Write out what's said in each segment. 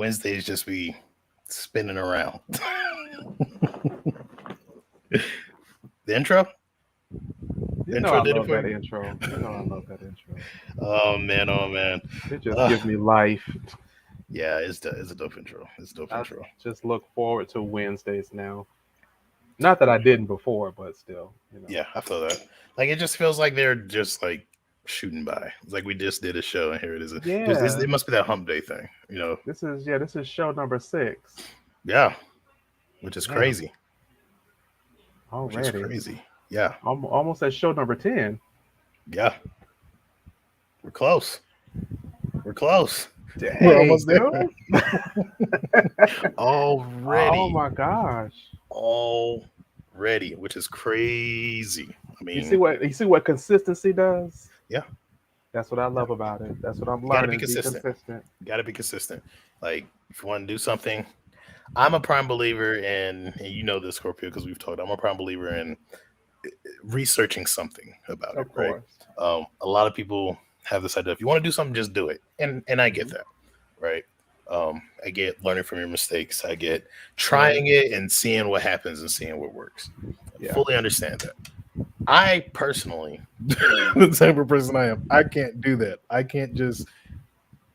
Wednesdays just be spinning around. The intro? You know I love that intro. You know I love that intro. Oh man, oh man. It just gives me life. Yeah, it's a dope intro. It's a dope intro. Just look forward to Wednesdays now. Not that I didn't before, but still, you know. Yeah, I feel that. Like it just feels like they're just like shooting by. It's like we just did a show and here it is. Yeah. It must be that hump day thing, you know. This is show number 6. Yeah. Which is Damn. crazy. Already. Which is crazy. Yeah. Almost at show number 10. Yeah. We're close. We're close. Dang, We're almost there. Already. Oh my gosh. Already, which is crazy. I mean, you see what consistency does? Yeah. That's what I love about it. That's what I'm learning. Gotta be consistent. Gotta be consistent. Like if you want to do something, I'm a prime believer in, and you know this, Scorpio, because we've talked. I'm a prime believer in researching something about it. Right. A lot of people have this idea: if you want to do something, just do it, and I get that, right? I get learning from your mistakes. I get trying it and seeing what happens and seeing what works. Yeah. Fully understand that. I personally, the type of person I am, I can't do that. I can't just,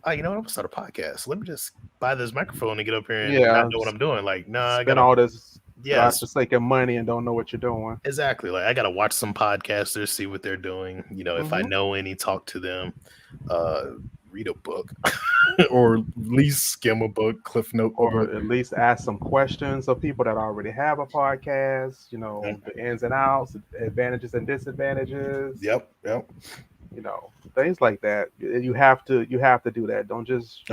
you know what? I'm gonna start a podcast. Let me just buy this microphone and get up here and not know what I'm doing. Like, nah, I got all this. Yeah, for sake of money and don't know what you're doing. Exactly. Like I gotta watch some podcasters, see what they're doing. You know, if I know any, talk to them. Read a book, or at least skim a book, cliff note, or at least ask some questions of people that already have a podcast. You know, the ins and outs, advantages and disadvantages. Yep. You know, things like that. You have to do that. Don't just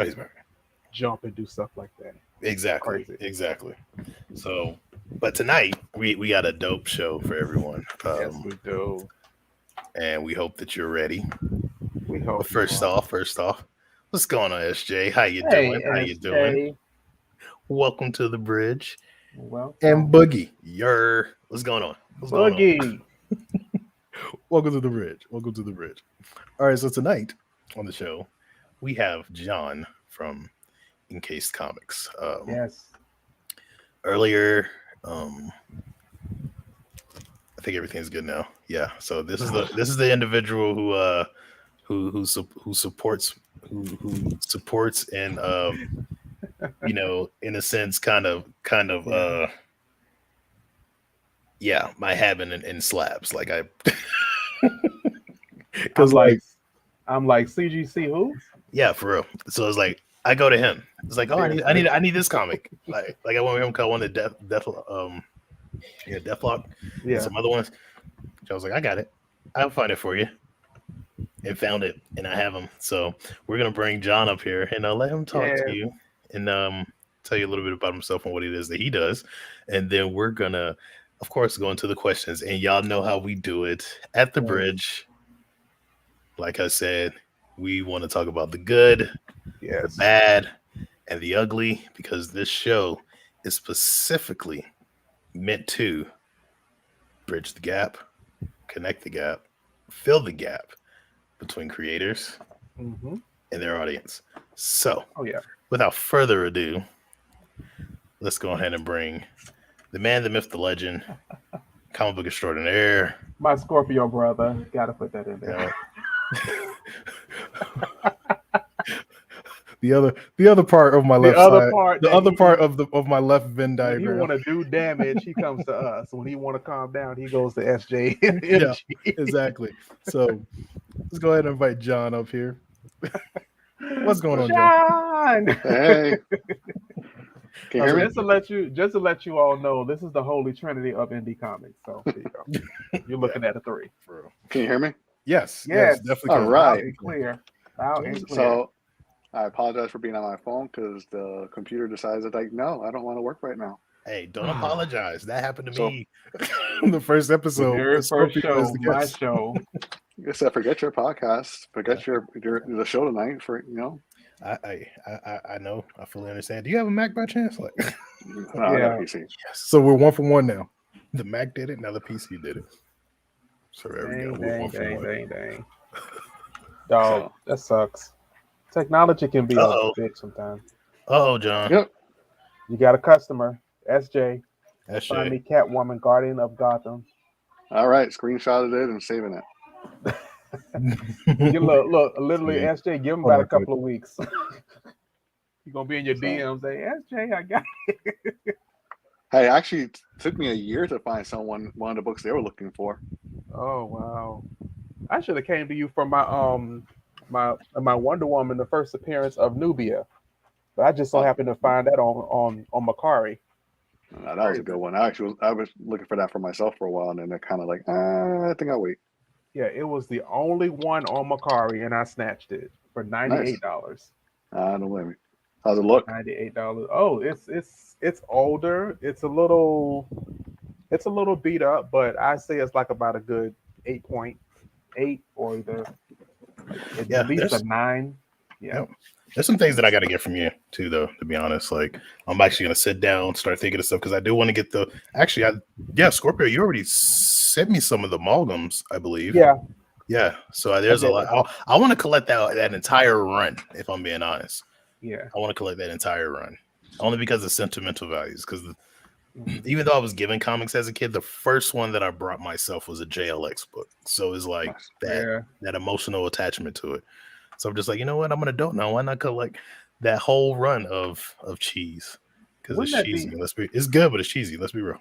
jump and do stuff like that. Exactly. Exactly. So, but tonight we got a dope show for everyone. Yes, we do, and we hope that you're ready. We hope. First off, what's going on, SJ? How you doing? How you doing? Welcome to the bridge. Welcome. And Boogie, what's going on? Boogie. Welcome to the bridge. Welcome to the bridge. All right, so tonight on the show we have Jon from Encased Comics. Yes. Earlier, I think everything's good now. Yeah. So this is the individual who supports and you know, in a sense kind of my having in slabs, like I because I'm like CGC who? Yeah, for real. So it's like I go to him. It's like, oh, I need this comic. like I want him call one of the Deathlock. Yeah, and some other ones. I was like, I got it. I'll find it for you. And found it, and I have him. So we're gonna bring Jon up here and let him talk to you and tell you a little bit about himself and what it is that he does, and then we're gonna, of course, go into the questions. And y'all know how we do it at the bridge. Like I said, we want to talk about the good, the bad, and the ugly, because this show is specifically meant to bridge the gap, connect the gap, fill the gap between creators and their audience. So, without further ado, let's go ahead and bring the man, the myth, the legend, comic book extraordinaire, my Scorpio brother. Gotta put that in there. The other part of my left side, the other part of my left Venn diagram. When he want to do damage, he comes to us. When he want to calm down, he goes to SJ. Yeah, exactly. So let's go ahead and invite Jon up here. What's going on, Jon? Hey. Just to let you all know, this is the Holy Trinity of indie comics. So there you go. You're looking at a 3. Can you hear me? Yes, definitely. All right. Clear. So I apologize for being on my phone because the computer decides that, like, no, I don't want to work right now. Hey, don't apologize. That happened to me the first episode. The first show, my show. I said, forget your podcast, forget the show tonight. For I know, I fully understand. Do you have a Mac by chance? Like, no, I got a PC. Yes. So we're 1 for 1 now. The Mac did it. Now the PC did it. So there we go. We're 1 for 1. Dang. Dog, that sucks. Technology can be a bitch sometimes. Oh, John. Yep. You got a customer, SJ. SJ. Find me Catwoman, Guardian of Gotham. All right, screenshotted it and saving it. Look, literally, SJ, give him about a couple of weeks. You're gonna be in your DMs, say, SJ, I got it. Hey, it actually took me a year to find one of the books they were looking for. Oh wow! I should have came to you for my Wonder Woman, the first appearance of Nubia, but I just so happened to find that on Macari. That was a good one. I was looking for that for myself for a while, and then they're kind of like, I think I'll wait. Yeah, it was the only one on Macari, and I snatched it for $98. Don't blame me. How's it look? $98. Oh, it's older. It's a little beat up, but I say it's like about a good 8.8 or at least a 9. Yeah. There's some things that I got to get from you too, though. To be honest, like I'm actually gonna sit down, start thinking of stuff because I do want to get the. Actually, Scorpio, you already sent me some of the amalgams, I believe. Yeah. So there's a lot. I want to collect that entire run. If I'm being honest. Yeah. I want to collect that entire run, only because of sentimental values. Because even though I was given comics as a kid, the first one that I brought myself was a JLX book. So it's like that emotional attachment to it. So I'm just like, you know what? I'm an adult now. Why not collect that whole run of cheese? Because it's cheesy. It's good, but it's cheesy. Let's be real.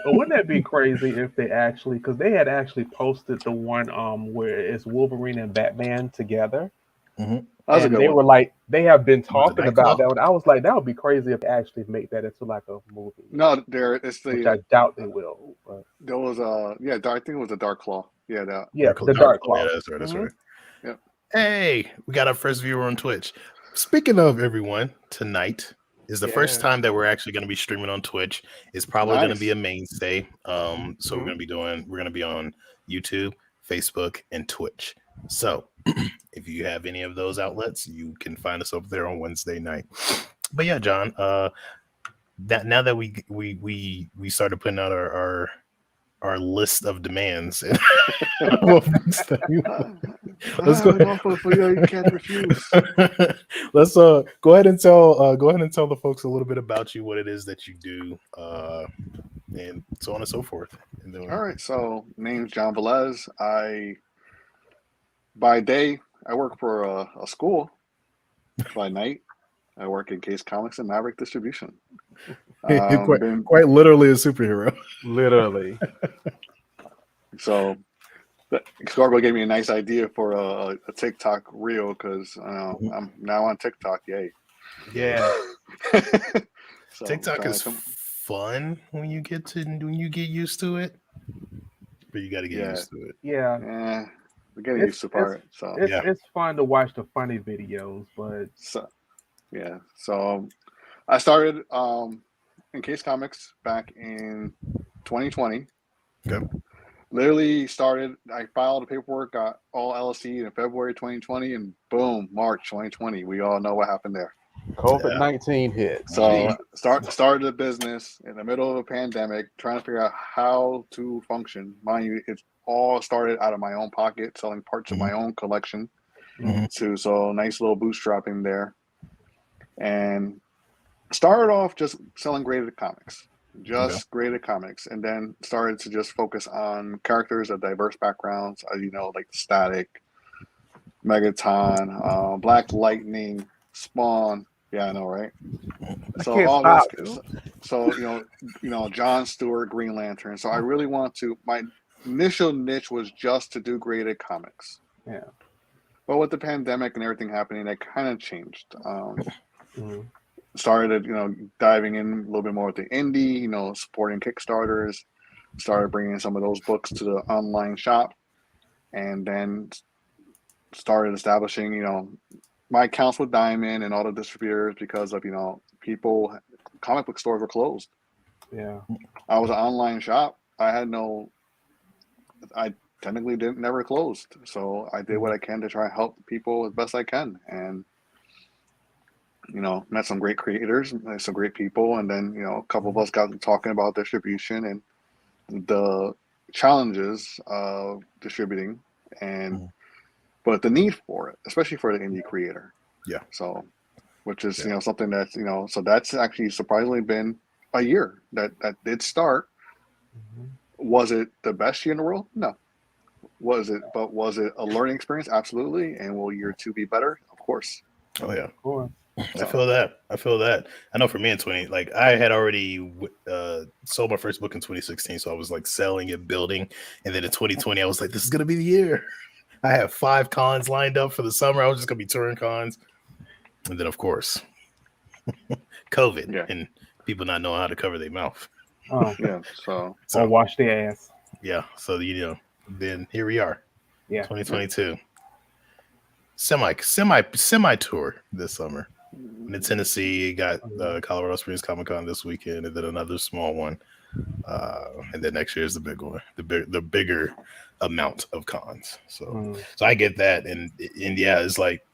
Wouldn't that be crazy if they actually, because they had actually posted the one where it's Wolverine and Batman together. Mm-hmm. And they were like, they have been talking about that one. I was like, that would be crazy if they actually make that into like a movie. No, which I doubt they will. But. There was I think it was a Dark Claw. Yeah, the Dark Claw. Yeah, that's right. Yep. Hey, we got our first viewer on Twitch. Speaking of everyone, tonight is the first time that we're actually going to be streaming on Twitch. It's probably going to be a mainstay. So we're going to be on YouTube, Facebook, and Twitch. So if you have any of those outlets, you can find us up there on Wednesday night. But yeah, John, now that we started putting out our list of demands. Let's go. You can't refuse. Let's go ahead and tell the folks a little bit about you, what it is that you do, and so on and so forth. And then, all right. So name's John Velez. By day I work for a school. By night I work in Encased Comics and Maverick Distribution. Quite literally a superhero. Literally. So Scorpio gave me a nice idea for a TikTok reel because I'm now on TikTok. Yay! Yeah. So TikTok is fun when you get used to it, but you got to get used to it. Yeah. We're getting used to part. So it's fun to watch the funny videos, but So I started Encased Comics back in 2020. Okay. Literally started. I filed the paperwork, got all LLC in February 2020, and boom, March 2020. We all know what happened there. COVID-19 hit. So started a business in the middle of a pandemic, trying to figure out how to function. Mind you, it's all started out of my own pocket, selling parts of my own collection. So nice little bootstrapping there, and started off just selling graded comics. Graded comics, and then started to just focus on characters of diverse backgrounds, like Static, Megaton, Black Lightning, Spawn. Yeah, I know, right? So all this, so John Stewart, Green Lantern. So I really want to. My initial niche was just to do graded comics. Yeah. But with the pandemic and everything happening, that kind of changed. Started, diving in a little bit more with the indie, supporting Kickstarters, started bringing some of those books to the online shop, and then started establishing, my accounts with Diamond and all the distributors because of, comic book stores were closed. Yeah. I was an online shop. I technically never closed. So I did what I can to try and help people as best I can. And met some great creators, some great people, and then a couple of us got talking about distribution and the challenges of distributing, but the need for it, especially for the indie creator. Yeah. So which is something that's so that's actually surprisingly been a year that did start. Was it the best year in the world? No. Was it a learning experience? Absolutely. And will year 2 be better? Of course. Oh yeah. Of course. I feel that. I know for me in 20, like I had already sold my first book in 2016, so I was like selling and building, and then in 2020 I was like, this is gonna be the year. I have 5 cons lined up for the summer. I was just gonna be touring cons, and then of course COVID and people not knowing how to cover their mouth. Oh yeah, so or wash their ass. Yeah, so then here we are. Yeah, 2022. Semi tour this summer. In Tennessee, got Colorado Springs Comic Con this weekend, and then another small one. And then next year is the big one, the bigger amount of cons. So I get that, and yeah, it's like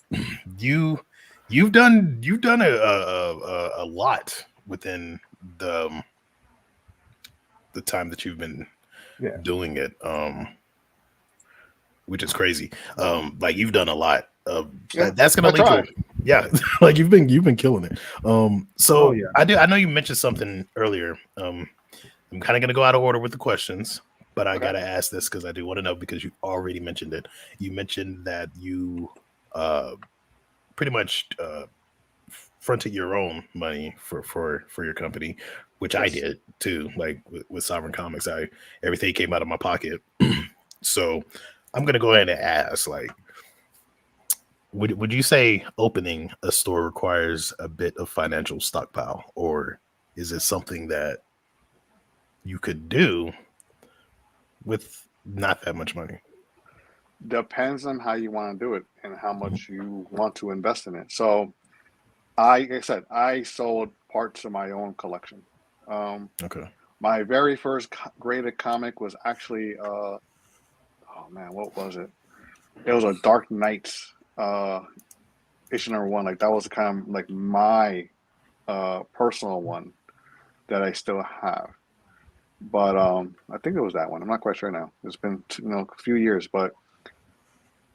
you've done a lot within the time that you've been doing it, which is crazy. Like you've done a lot. That's gonna lead to like you've been killing it. I know you mentioned something earlier. I'm kind of gonna go out of order with the questions, but I gotta ask this because I do want to know, because you already mentioned it. You mentioned that you pretty much fronted your own money for your company, which I did too. Like with Sovereign Comics, everything came out of my pocket. So I'm gonna go ahead and ask, like, would you say opening a store requires a bit of financial stockpile, or is it something that you could do with not that much money? Depends on how you want to do it and how much you want to invest in it. So like I said, I sold parts of my own collection. Okay. My very first graded comic was actually oh man, what was it? It was a Dark Knights issue number 1. Like that was kind of like my personal one that I still have. But I think it was that one. I'm not quite sure now. It's been a few years, but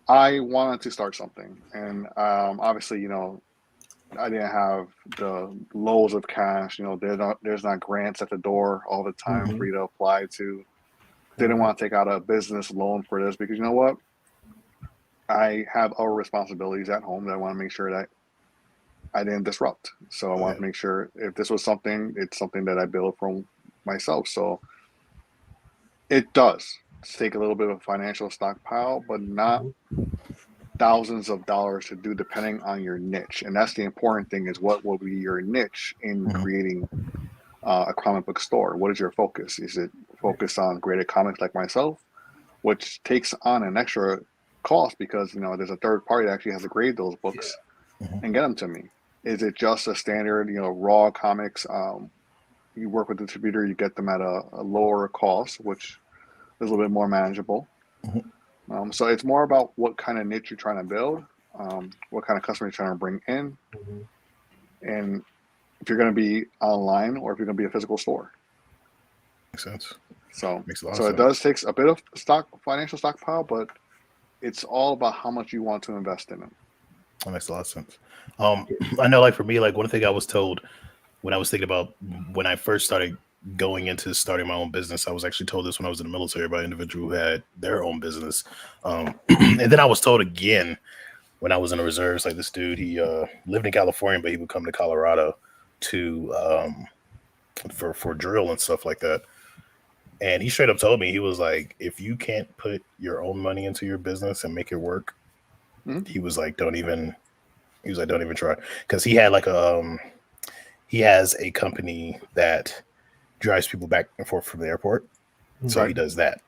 I wanted to start something, and obviously I didn't have the loads of cash. There's not grants at the door all the time for you to apply to. Didn't want to take out a business loan for this because you know what? I have other responsibilities at home that I want to make sure that I didn't disrupt. So I want to make sure if this was something, it's something that I build from myself. So it does take a little bit of financial stockpile, but not thousands of dollars to do, depending on your niche. And that's the important thing, is what will be your niche in creating a comic book store. What is your focus? Is it focused on graded comics like myself, which takes on an extra cost because there's a third party that actually has to grade those books and get them to me? Is it just a standard raw comics? You work with the distributor, you get them at a lower cost, which is a little bit more manageable. So it's more about what kind of niche you're trying to build, what kind of customer you're trying to bring in, and if you're going to be online or if you're going to be a physical store. Makes sense. So makes a lot of sense. sense. It does take a bit of financial stockpile, but it's all about how much you want to invest in it. That makes a lot of sense. I know, like for me, like one thing I was told when I was thinking about when I first started going into starting my own business, I was actually told this when I was in the military by an individual who had their own business. And then I was told again when I was in the reserves, like this dude, he lived in California, but he would come to Colorado to for drill and stuff like that. And he straight up told me, he was like, if you can't put your own money into your business and make it work, he was like, don't even try. Because he had like he has a company that drives people back and forth from the airport. So he does that,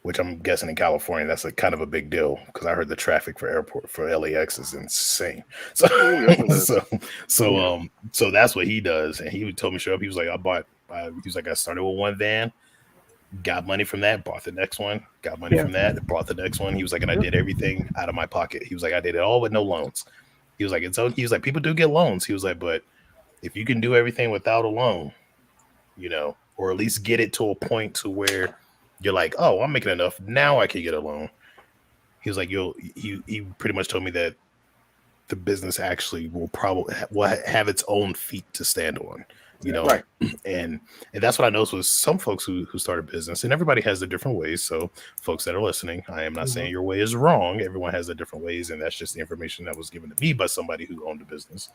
which I'm guessing in California, that's a kind of a big deal, because I heard the traffic for LAX is insane. So, so that's what he does. And he told me straight up, he was like, I started with one van, got money from that, bought the next one, got money from that, bought the next one. He was like, and I did everything out of my pocket. He was like, I did it all with no loans. He was like, he was like, people do get loans. He was like, but if you can do everything without a loan, or at least get it to a point to where you're like, oh, I'm making enough, now I can get a loan. He was like, he pretty much told me that the business actually will probably have its own feet to stand on, you know. Right. And that's what I noticed with some folks who start a business, and everybody has their different ways. So folks that are listening, I am not saying your way is wrong. Everyone has their different ways, and that's just the information that was given to me by somebody who owned a business.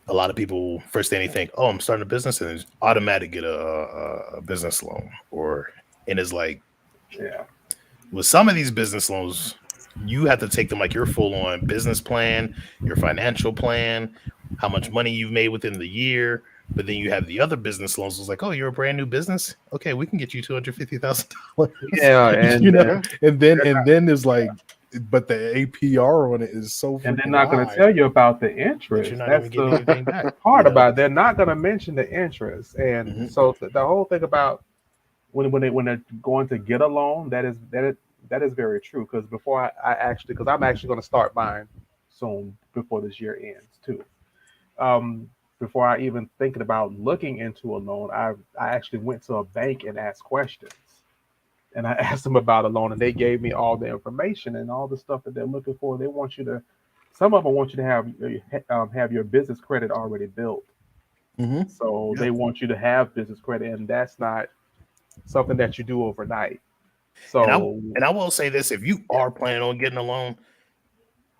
A lot of people first thing they think, oh, I'm starting a business, and automatic get a business loan, and it's like, with some of these business loans, you have to take them like your full on business plan, your financial plan, how much money you've made within the year. But then you have the other business loans. It's like, oh, you're a brand new business. Okay, we can get you $250,000. Yeah, and you know, and then there's like, but the APR on it is so. And they're not going to tell you about the interest. That's the part about it. They're not going to mention the interest. And so the whole thing about when they're going to get a loan, that is very true. Because before because I'm actually going to start buying soon before this year ends too. Before I even thinking about looking into a loan, I actually went to a bank and asked questions. And I asked them about a loan, and they gave me all the information and all the stuff that they're looking for. They want you to, some of them want you to have your business credit already built. So they want you to have business credit, and that's not something that you do overnight. So, and I will say this: if you are planning on getting a loan,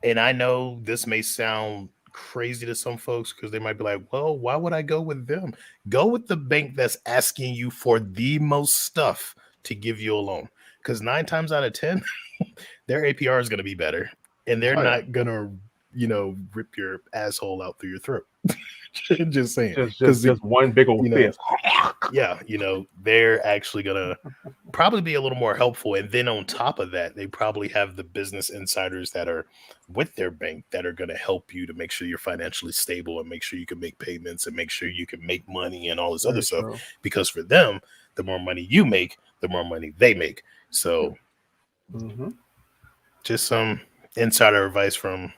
and I know this may sound crazy to some folks because they might be like, well, why would I go with them? Go with the bank that's asking you for the most stuff to give you a loan, because 9 times out of 10 their APR is going to be better, and they're not going to, rip your asshole out through your throat. Just saying, just one big old fist. They're actually going to probably be a little more helpful. And then on top of that, they probably have the business insiders that are with their bank that are going to help you to make sure you're financially stable and make sure you can make payments and make sure you can make money and all this other stuff. Because for them, the more money you make, the more money they make. So just some insider advice from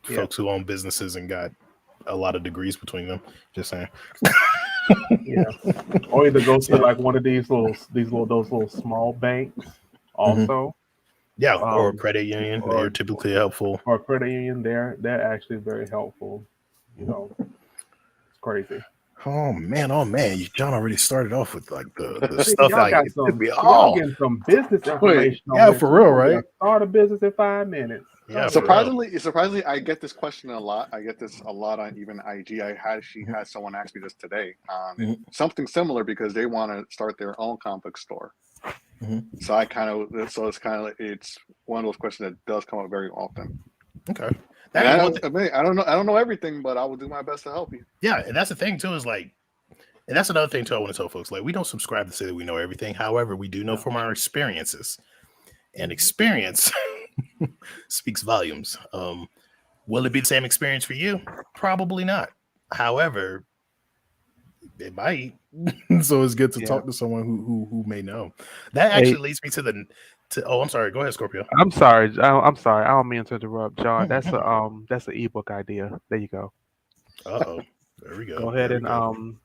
folks who own businesses and got a lot of degrees between them. Just saying. Or either go to like one of those little small banks also. Or a credit union. They're typically helpful. Or a credit union, they're actually very helpful. It's crazy. Oh man, John already started off with like the stuff. Y'all got getting some business information. For real, right? Start a business in 5 minutes. Yeah. Surprisingly, I get this question a lot. I get this a lot on even IG. She had someone ask me this today on something similar because they want to start their own comic book store. So it's one of those questions that does come up very often. Okay. I don't know everything, but I will do my best to help you. Yeah, and that's the thing too, is like, and that's another thing too I want to tell folks. Like, we don't subscribe to say that we know everything. However, we do know from our experiences. And experience speaks volumes. Will it be the same experience for you? Probably not. However, it might. So it's good to talk to someone who may know. That actually leads me to I'm sorry. Go ahead, Scorpio. I'm sorry. I don't mean to interrupt, John. That's an ebook idea. There you go. Uh-oh. There we go. Go ahead and $7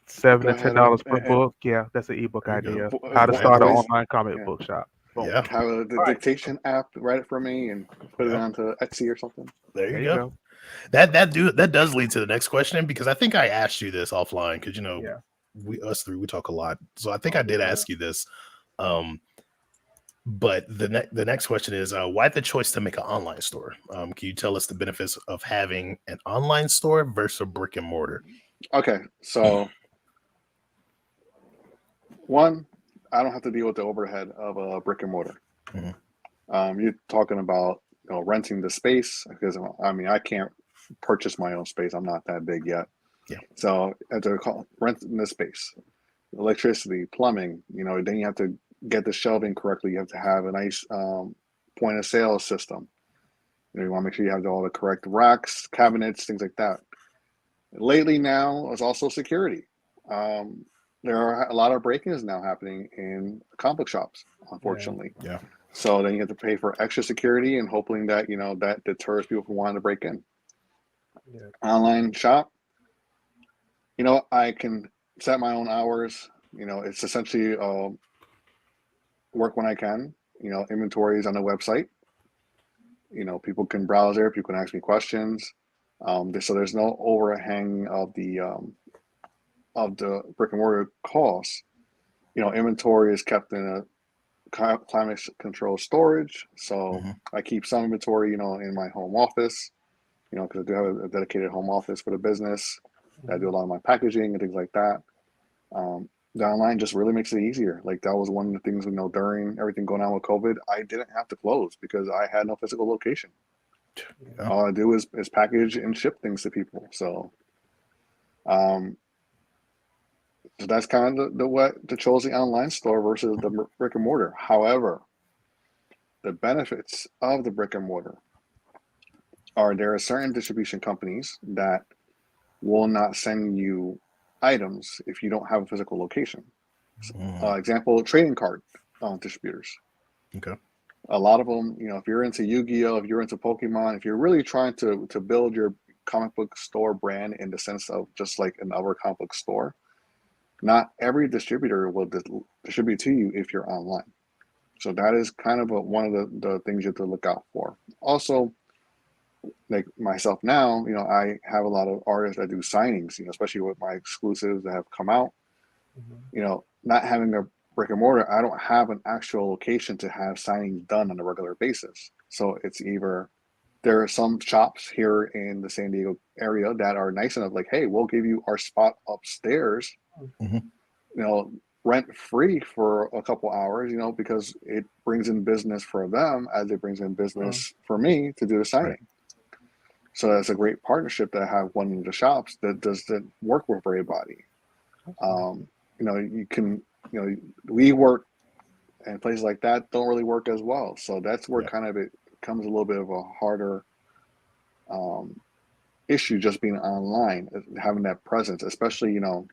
to $10 per book. Yeah, that's an ebook idea. How to start an online comic book shop. Yeah. Have the dictation app write it for me and put it onto Etsy or something. There you go. That does lead to the next question, because I think I asked you this offline because we talk a lot. So I think I did ask you this. But the next question is, why the choice to make an online store? Can you tell us the benefits of having an online store versus a brick and mortar? Okay, so one, I don't have to deal with the overhead of a brick and mortar. You're talking about renting the space, because I can't purchase my own space. I'm not that big yet. Yeah. So I have to renting the space, electricity, plumbing. Then you have to get the shelving correctly. You have to have a nice point of sale system. You want to make sure you have all the correct racks, cabinets, things like that. Lately now is also security. There are a lot of break-ins now happening in comic book shops, unfortunately. Yeah. So then you have to pay for extra security and hoping that that deters people from wanting to break in. Yeah. Online shop, I can set my own hours. It's essentially work when I can. Inventory is on the website. People can browse there. People can ask me questions. So there's no overhang of the brick and mortar costs. Inventory is kept in a climate controlled storage. So I keep some inventory, in my home office, because I do have a dedicated home office for the business. I do a lot of my packaging and things like that. The online just really makes it easier. Like that was one of the things, during everything going on with COVID, I didn't have to close because I had no physical location. Yeah. All I do is package and ship things to people. So, so that's kind of the chose the online store versus the brick and mortar. However, the benefits of the brick and mortar are there are certain distribution companies that will not send you items if you don't have a physical location. Example, trading card distributors. Okay. A lot of them, if you're into Yu-Gi-Oh, if you're into Pokemon, if you're really trying to build your comic book store brand in the sense of just like another comic book store, not every distributor will distribute to you if you're online. So that is kind of one of the things you have to look out for. Also, like myself now, I have a lot of artists that do signings, especially with my exclusives that have come out. Not having a brick and mortar, I don't have an actual location to have signings done on a regular basis. So it's either there are some shops here in the San Diego area that are nice enough, like, hey, we'll give you our spot upstairs, rent free for a couple hours, because it brings in business for them as it brings in business for me to do the signing. Right. So that's a great partnership to have one of the shops that doesn't work with everybody. We work and places like that don't really work as well. So that's where kind of it comes a little bit of a harder issue just being online, having that presence, especially, you don't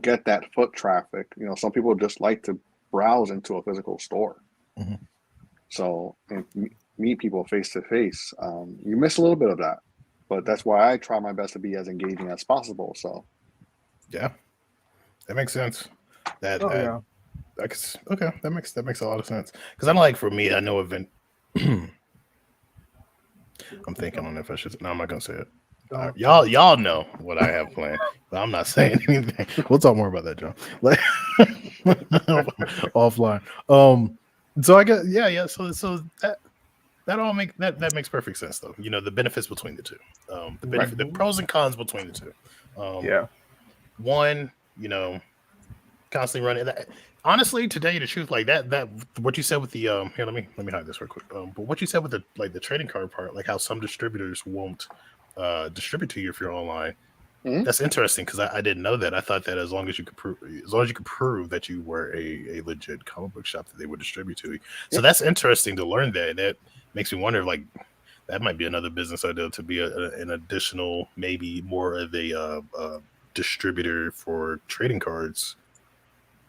get that foot traffic. Some people just like to browse into a physical store. So and meet people face to face. You miss a little bit of that, but that's why I try my best to be as engaging as possible. So yeah, that makes sense. Okay, that makes a lot of sense. Because I'm like, for me, I know event. I'm thinking on if I should. No, I'm not gonna say it. Y'all know what I have planned, but I'm not saying anything. We'll talk more about that, John. Like offline. So I guess So that all that makes perfect sense, though. The benefits between the two. The pros and cons between the two. One, constantly running that. Honestly, to tell you the truth, like that what you said with the here, let me hide this real quick. But what you said with the trading card part, like how some distributors won't distribute to you if you're online. That's interesting because I didn't know that. I thought that as long as you could prove that you were a legit comic book shop, that they would distribute to you. So that's interesting to learn that. That makes me wonder, like, that might be another business idea to be an additional, maybe more of a distributor for trading cards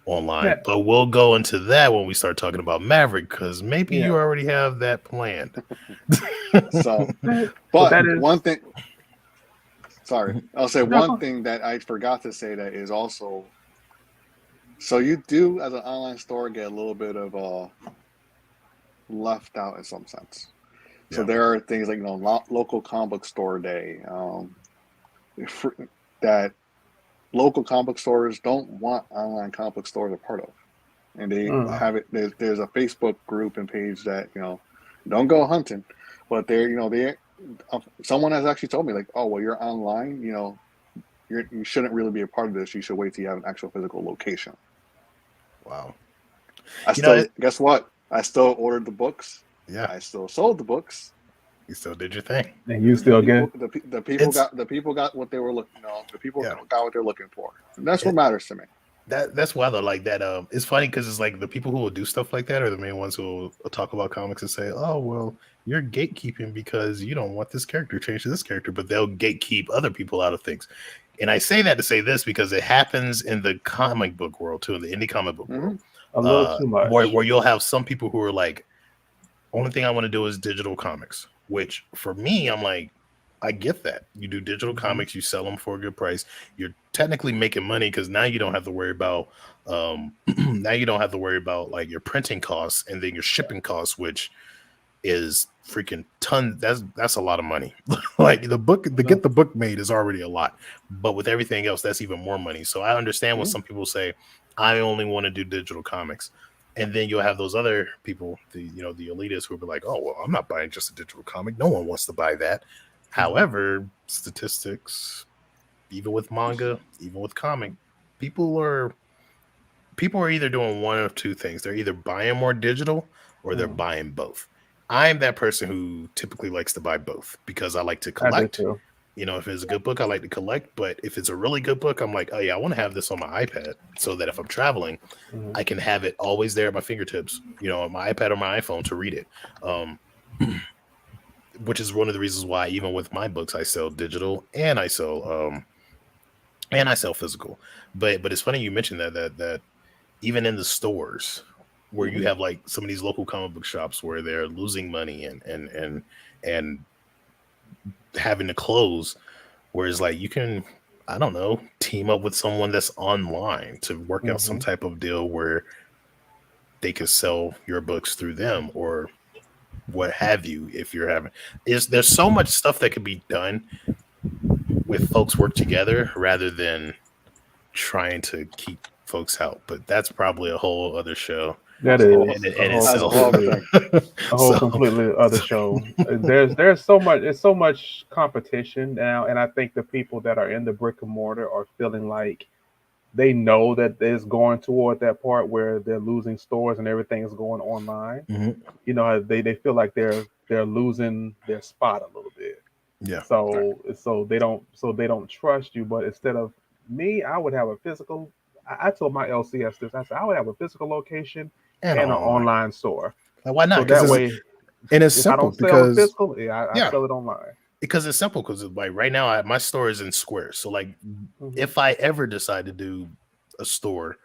online. But we'll go into that when we start talking about Maverick, because maybe you already have that planned. So, but one thing. Sorry, I'll say one thing that I forgot to say that is also. So you do, as an online store, get a little bit of left out in some sense. So there are things like local comic book store day, that local comic book stores don't want online comic book stores a part of, and they have it. There's a Facebook group and page that don't go hunting, but they someone has actually told me, like, oh well, you're online, you shouldn't really be a part of this. You should wait till you have an actual physical location. Wow. Guess what? I still ordered the books. Yeah. I still sold the books. You still did your thing. And you still get the people got what they were looking. The people got what they're looking for. And that's what matters to me. That's why they're like that. It's funny because it's like the people who will do stuff like that are the main ones who will talk about comics and say, "Oh well, you're gatekeeping because you don't want this character changed to this character," but they'll gatekeep other people out of things. And I say that to say this because it happens in the comic book world too, in the indie comic book world. A little too much. Where you'll have some people who are like, only thing I want to do is digital comics, which for me, I'm like, I get that. You do digital comics, you sell them for a good price. You're technically making money because now you don't have to worry about like your printing costs and then your shipping costs, which is freaking ton. That's a lot of money. Like the book, to get the book made is already a lot, but with everything else, that's even more money. So I understand when some people say, I only want to do digital comics. And then you'll have those other people, the elitists who will be like, oh, well, I'm not buying just a digital comic. No one wants to buy that. However, statistics, even with manga, even with comic, people are either doing one of two things. They're either buying more digital or they're buying both. I'm that person who typically likes to buy both because I like to collect. If it's a good book, I like to collect. But if it's a really good book, I'm like, oh yeah, I want to have this on my iPad so that if I'm traveling, I can have it always there at my fingertips, on my iPad or my iPhone to read it. Which is one of the reasons why even with my books, I sell digital and I sell physical. But it's funny you mentioned that even in the stores where you have like some of these local comic book shops where they're losing money and having to close, whereas like you can, I don't know, team up with someone that's online to work out some type of deal where they could sell your books through them or what have you. If you're having, there's so much stuff that could be done with folks work together rather than trying to keep folks out. But that's probably a whole other show. That is a whole completely other show. There's so much competition now, and I think the people that are in the brick and mortar are feeling like they know that it's going toward that part where they're losing stores and everything is going online. They feel like they're losing their spot a little bit. Yeah. So they don't trust you. But instead of me, I would have a physical. I told my LCS this. I said I would have a physical location and an online store. Like, why not? So that way, and it's simple because physical, I sell it online. Because it's simple. Because like right now, my store is in Squares. So like, if I ever decide to do a store,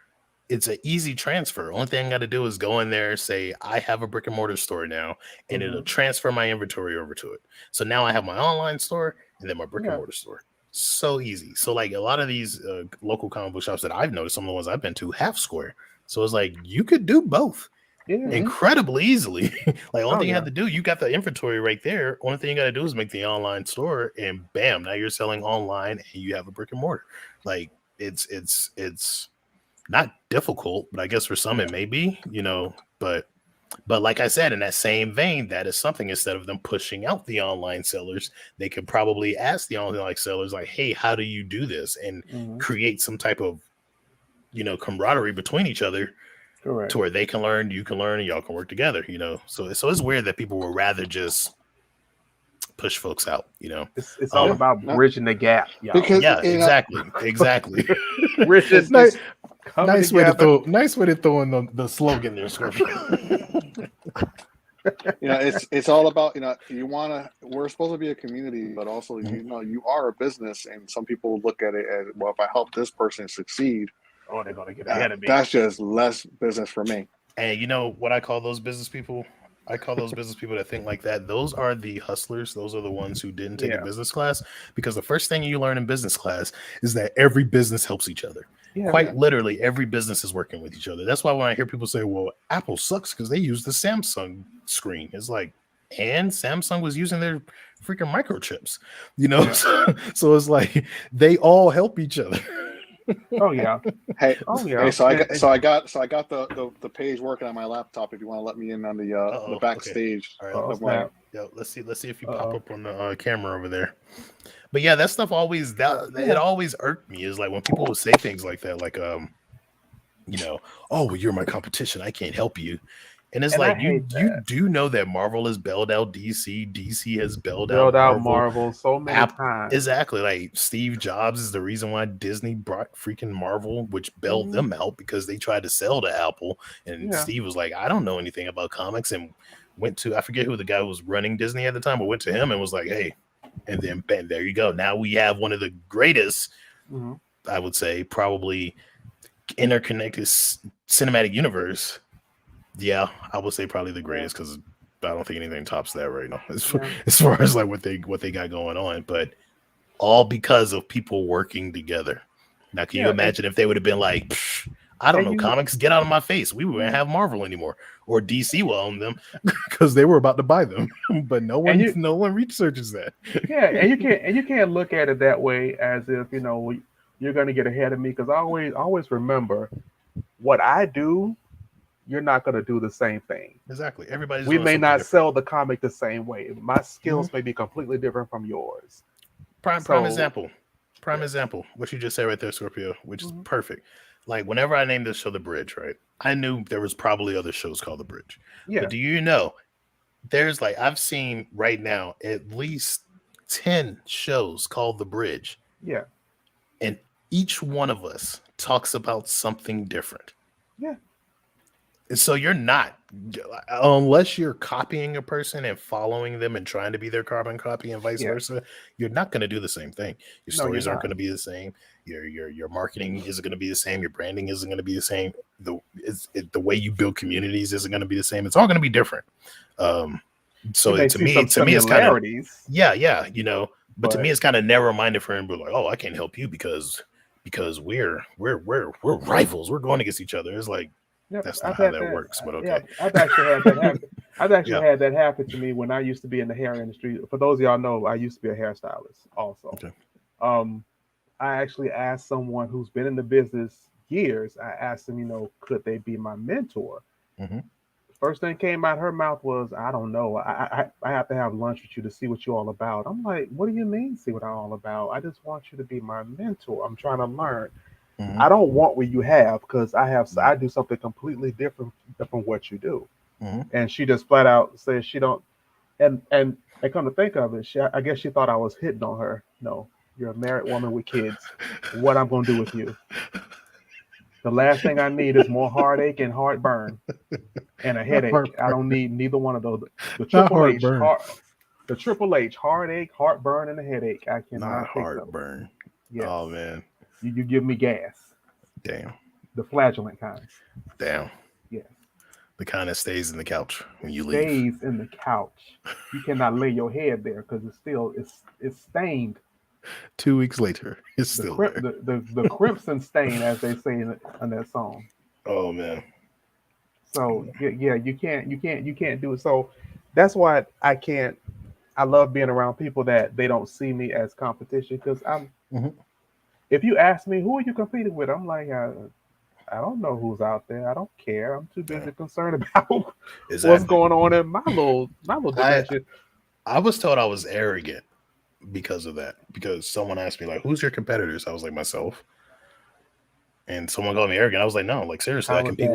it's an easy transfer. Only thing I got to do is go in there, say I have a brick and mortar store now, and it'll transfer my inventory over to it. So now I have my online store and then my brick and mortar store. So easy. So like a lot of these local comic book shops that I've noticed, some of the ones I've been to have Square. So it's like you could do both incredibly easily. Like only thing you have to do, you got the inventory right there. Only thing you got to do is make the online store, and bam, now you're selling online and you have a brick and mortar. Like it's not difficult, but I guess for some it may be, But like I said, in that same vein, that is something, instead of them pushing out the online sellers, they could probably ask the online sellers like, hey, how do you do this? And create some type of, camaraderie between each other. Correct. To where they can learn, you can learn, and y'all can work together, So it's weird that people would rather just push folks out, It's all about bridging the gap. Y'all. Because, exactly. Bridging Nice way to throw in the slogan there, Scorpio. It's all about, we're supposed to be a community, but also, you are a business, and some people look at it as, well, if I help this person succeed, they're going to get ahead of me. That's just less business for me. And you know what I call those business people? I call those business people that think like that. Those are the hustlers. Those are the ones who didn't take a business class, because the first thing you learn in business class is that every business helps each other. Quite literally, every business is working with each other. That's why when I hear people say, well, Apple sucks because they use the Samsung screen, it's like, and Samsung was using their freaking microchips, so it's like they all help each other. Hey, so I got the page working on my laptop. If you want to let me in on the backstage. Okay. All right, let's see if you pop up on the camera over there. But yeah, that stuff always irked me, is like when people would say things like that, like oh, well, you're my competition, I can't help you. And it's like, you do know that Marvel has bailed out DC has bailed out Marvel so many times. Exactly. Like Steve Jobs is the reason why Disney brought freaking Marvel, which bailed them out because they tried to sell to Apple. And Steve was like, I don't know anything about comics, and went to, I forget who the guy who was running Disney at the time, but went to him and was like, hey, and then bam, there you go. Now we have one of the greatest, I would say, probably interconnected cinematic universe. Yeah, I would say probably the greatest, because I don't think anything tops that right now as far as like what they got going on. But all because of people working together. Now, can you imagine if they would have been like, I don't know comics. Get out of my face. We wouldn't have Marvel anymore, or DC will own them because they were about to buy them. But no one researches that. Yeah, and you can't look at it that way as if you're going to get ahead of me, because I always remember what I do. You're not going to do the same thing. Exactly. We may not sell the comic the same way. My skills may be completely different from yours. Prime example. What you just said right there, Scorpio, which is perfect. Like whenever I named this show The Bridge, right? I knew there was probably other shows called The Bridge. Yeah. But do you know there's I've seen right now at least 10 shows called The Bridge. Yeah. And each one of us talks about something different. Yeah. And so you're not, unless you're copying a person and following them and trying to be their carbon copy and vice versa, you're not going to do the same thing. Your stories aren't going to be the same. Your marketing isn't going to be the same. Your branding isn't going to be the same. The way you build communities isn't going to be the same. It's all going to be different. So to me, it's kind of but to me, it's kind of narrow-minded for him. But like, oh, I can't help you because we're rivals. We're going against each other. It's like. Yep, that's not how that works, but okay. Yeah, I've actually had that happen. I've actually had that happen to me when I used to be in the hair industry. For those of y'all know, I used to be a hairstylist also. Okay. I actually asked someone who's been in the business years, I asked them, could they be my mentor? Mm-hmm. First thing came out her mouth was, I don't know. I have to have lunch with you to see what you're all about. I'm like, what do you mean see what I'm all about? I just want you to be my mentor. I'm trying to learn. Mm-hmm. I don't want what you have, because I do something completely different from what you do. Mm-hmm. And she just flat out says she don't. And come to think of it, I guess she thought I was hitting on her. No, you're a married woman with kids. What I'm going to do with you? The last thing I need is more heartache and heartburn and a headache. I don't need neither one of those. The Triple H, heartache, heartburn, and a headache. I cannot take heartburn. Yes. Oh man. You give me gas. Damn. The flagellant kind. Damn. Yes. The kind that stays in the couch when you leave. Stays in the couch. You cannot lay your head there because it's stained. 2 weeks later, it's still there. The crimson stain, as they say in that song. Oh man. So yeah, you can't do it. So that's why I love being around people that they don't see me as competition, because I'm. Mm-hmm. If you ask me, who are you competing with? I'm like, I don't know who's out there. I don't care. I'm too busy concerned about what's going on in my little dimension. I was told I was arrogant because of that. Because someone asked me, like, who's your competitors? I was like, myself. And someone called me arrogant. I was like, no, like seriously, I compete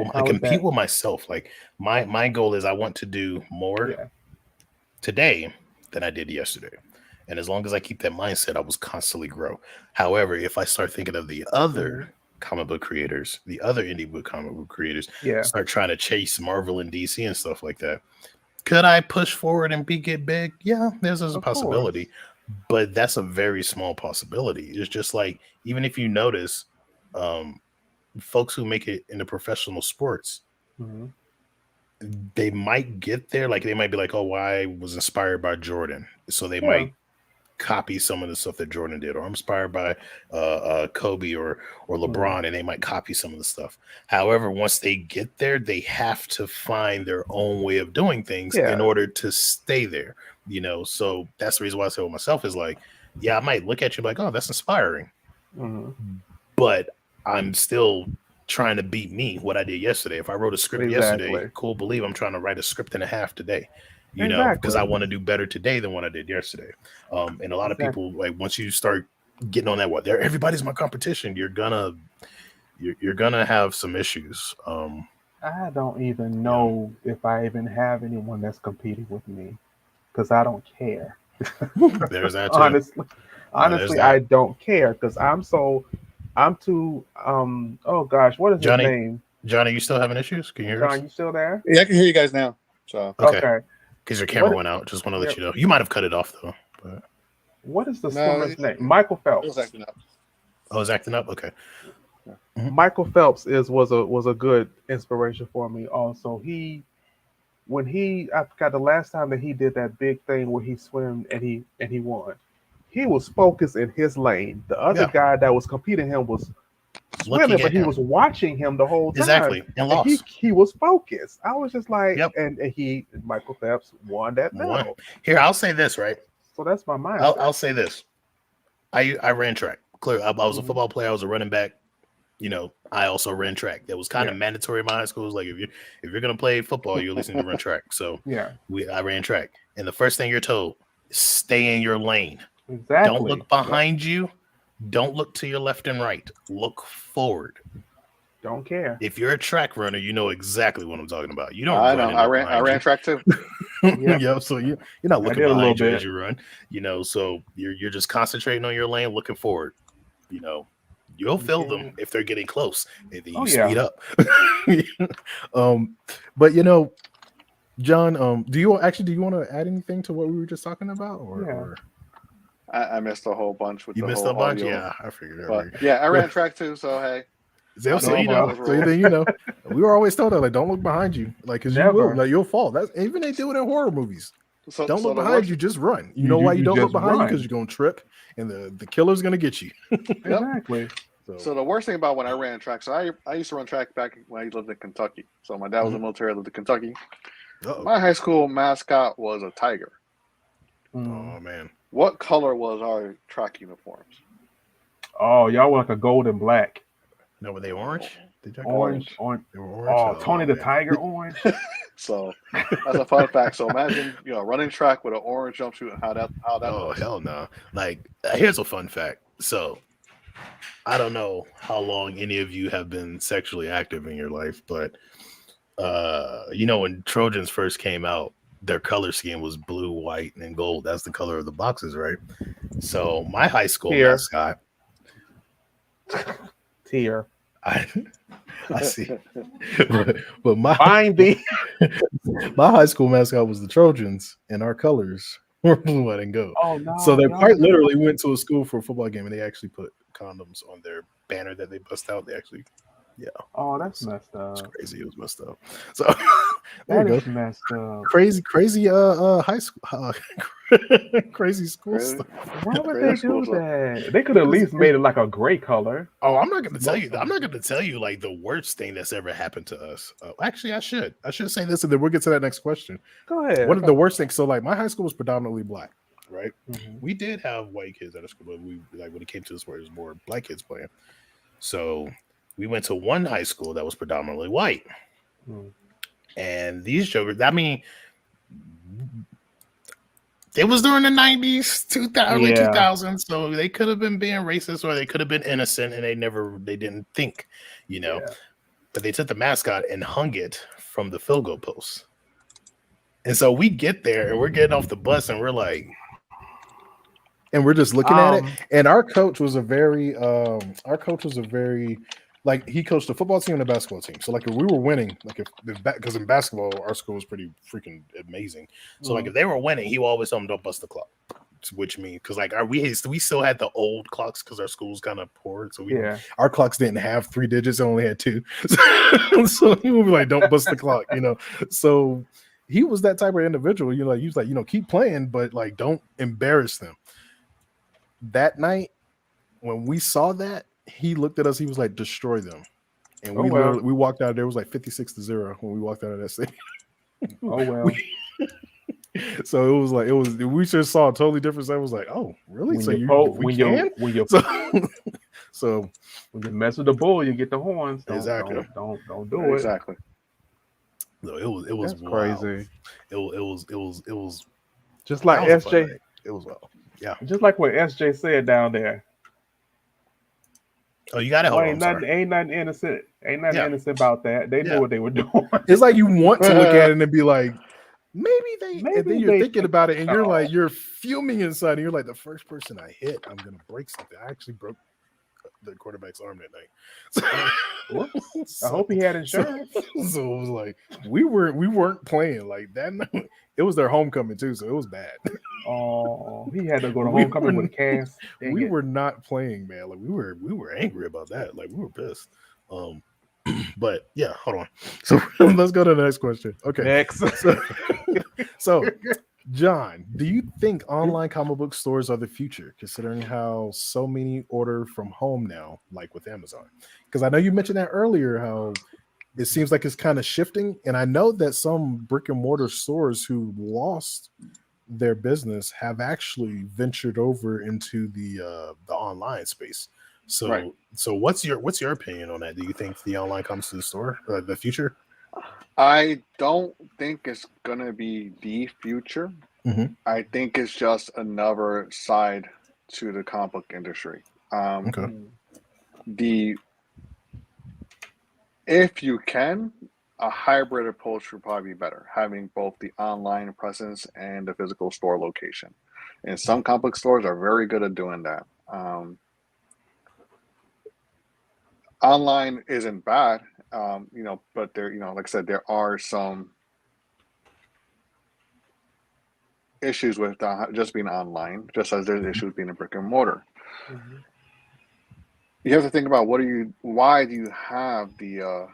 with myself. Like my goal is I want to do more today than I did yesterday. And as long as I keep that mindset, I was constantly grow. However, if I start thinking of the other comic book creators, the other indie book comic book creators, start trying to chase Marvel and DC and stuff like that, could I push forward and get big? Yeah, there's a possibility. But that's a very small possibility. It's just like, even if you notice, folks who make it into professional sports, they might get there. Like they might be like, oh, well, I was inspired by Jordan. So they might copy some of the stuff that Jordan did, or I'm inspired by Kobe or LeBron, and they might copy some of the stuff. However, once they get there, they have to find their own way of doing things in order to stay there. So that's the reason why I say with myself is like, I might look at you like, oh, that's inspiring, but I'm still trying to beat me what I did yesterday. If I wrote a script yesterday, cool, believe I'm trying to write a script and a half today. Because I want to do better today than what I did yesterday. And a lot of people, like, once you start getting on that, everybody's my competition, you're gonna have some issues. I don't even know if I even have anyone that's competing with me, because I don't care. There's that too. Honestly, I don't care, because I'm too oh gosh, what is his name? Johnny, you still having issues? Can you hear us? John, you still there? Yeah, I can hear you guys now. So okay. Because your camera went out. Just want to let you know. You might have cut it off though. But what is the swimmer's name? Michael Phelps. It was acting up. Oh, it's acting up. Okay. Mm-hmm. Michael Phelps was a good inspiration for me. Also, I forgot the last time that he did that big thing where he swam and he won. He was focused in his lane. The other guy that was competing him was swimming, but he was watching him the whole time. Exactly, and lost. He was focused. I was just like, yep. and Michael Phelps won that medal. Here, I'll say this, right? So that's my mind. I'll say this. I ran track. Clear. I was a football player. I was a running back. You know, I also ran track. That was kind of mandatory in my high school. It was like if you're gonna play football, you at least need to run track. So I ran track. And the first thing you're told, stay in your lane. Exactly. Don't look behind you. Don't look to your left and right. Look forward. Don't care. If you're a track runner, you know exactly what I'm talking about. You don't. I know. I ran track too. Yeah. So you're not looking behind you as you run. You know. So you're just concentrating on your lane, looking forward. You know. You'll feel them if they're getting close, and then you speed up. But you know, John, do you want to add anything to what we were just talking about? Or I missed a whole bunch with you the missed whole a bunch. audio. Yeah, I figured. But I ran track too. So hey, so you know, we were always told that like don't look behind you, like because you will, like you'll fall. That's even they do it in horror movies. Don't look behind you, just run. You know why you don't look behind you? Because you're gonna trip, and the killer's gonna get you. Exactly. So the worst thing about when I ran track, so I used to run track back when I lived in Kentucky. So my dad was in the military, I lived in Kentucky. My high school mascot was a tiger. Oh man. What color was our track uniforms? Oh, y'all were like a gold and black. No, were they orange? Orange. They were orange. Oh, Tony the Tiger orange. So that's a fun fact. So imagine, running track with an orange jumpsuit and how that Oh, hell no. Like, here's a fun fact. So I don't know how long any of you have been sexually active in your life, but when Trojans first came out, their color scheme was blue, white, and gold. That's the color of the boxes, right? So my high school mascot. Tier. I see. but my high school mascot was the Trojans, and our colors were blue, white, and gold. Oh no! So they quite literally went to a school for a football game, and they actually put condoms on their banner that they bust out. They actually, Oh, that's messed up. It's crazy. It was messed up. So that is messed up. Crazy high school, crazy school stuff. Why would they do that? They could at least made it like a gray color. Oh, I'm not going to tell you. I'm not going to tell you like the worst thing that's ever happened to us. Actually, I should say this, and then we'll get to that next question. Go ahead. What are the worst things? So, like, my high school was predominantly black, right? Mm-hmm. We did have white kids at our school, but when it came to the sport, it was more black kids playing. So we went to one high school that was predominantly white. And these jokers, I mean, it was during the 90s, early 2000s, so they could have been being racist or they could have been innocent and they didn't think, But they took the mascot and hung it from the field goal post. And so we get there and we're getting off the bus and we're like, and we're just looking at it. And our coach was a very like he coached the football team and the basketball team. So like if we were winning, like because in basketball our school was pretty freaking amazing. So like if they were winning, he would always tell them don't bust the clock, which means because like we still had the old clocks because our school was kind of poor. So our clocks didn't have 3 digits; it only had 2. So he would be like, "Don't bust the clock," So he was that type of individual. He was like, keep playing, but like don't embarrass them. That night when we saw that, he looked at us. He was like, "Destroy them," and we walked out. There was like 56-0 when we walked out of that stadium. Oh well. So we just saw a totally different side. It was like, "Oh, really?" So so when you mess with the bull, you get the horns. Exactly. Don't do it. Exactly. No, it was crazy. It was just like SJ. It was wild. Yeah, just like what SJ said down there. Oh, you got it. Ain't nothing innocent. Ain't nothing innocent about that. They knew what they were doing. It's like you want to look at it and be like, maybe and then you're thinking about it, and you're like, you're fuming inside, and you're like, the first person I hit, I'm gonna break something. I actually broke the quarterback's arm that night. I hope he had insurance. So it was like we weren't playing like that night. It was their homecoming too, so it was bad. Oh, he had to go to homecoming with a cast. We were not playing, man. Like we were angry about that. Like we were pissed. But yeah, hold on. So let's go to the next question. Okay, next. So John, do you think online comic book stores are the future, considering how so many order from home now, like with Amazon? Because I know you mentioned that earlier, how it seems like it's kind of shifting. And I know that some brick and mortar stores who lost their business have actually ventured over into the online space. So, Right. so what's your opinion on that? Do you think the online comes to the store, the future? I don't think it's gonna be the future. Mm-hmm. I think it's just another side to the comic book industry. Okay. If you can, a hybrid approach would probably be better, having both the online presence and the physical store location. And some comic book stores are very good at doing that. Online isn't bad, but there, like I said, there are some issues with just being online, just as there's issues being a brick and mortar. Mhm. You have to think about why do you have the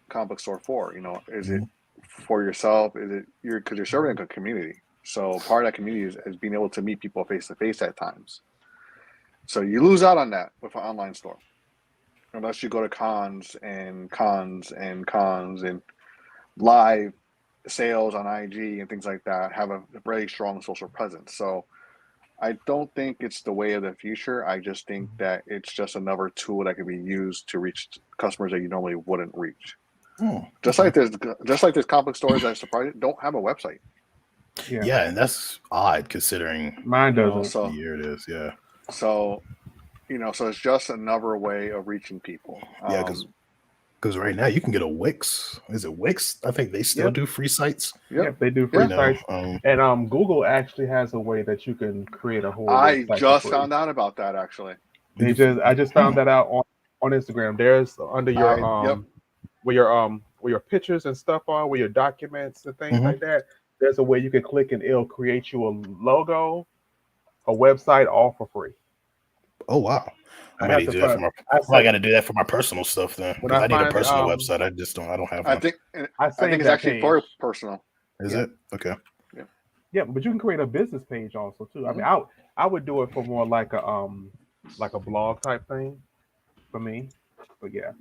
comic book store for? Is it for yourself? Is it because you're serving a community? So part of that community is being able to meet people face to face at times. So you lose out on that with an online store, unless you go to cons and live sales on IG and things like that, have a very strong social presence. So I don't think it's the way of the future. I just think that it's just another tool that can be used to reach customers that you normally wouldn't reach. Just like there's comic book stores that surprisingly don't have a website. Yeah, and that's odd considering Mine doesn't. So the year it is. Yeah. So it's just another way of reaching people. Yeah, because right now you can get a Wix. Is it Wix? I think they still do free sites. Yep, they do free sites. And Google actually has a way that you can create a whole I website just found out about that actually. I just found that out on Instagram. There's under your where your pictures and stuff are, where your documents and things like that. There's a way you can click and it'll create you a logo, a website, all for free. Oh wow! I got to do that for I got to do that for my personal stuff then. Because I need a personal website. I don't have one. I think it's actually for personal. Is it? Okay. Yeah, but you can create a business page also too. I mean, I would do it for more like a blog type thing for me. But yeah,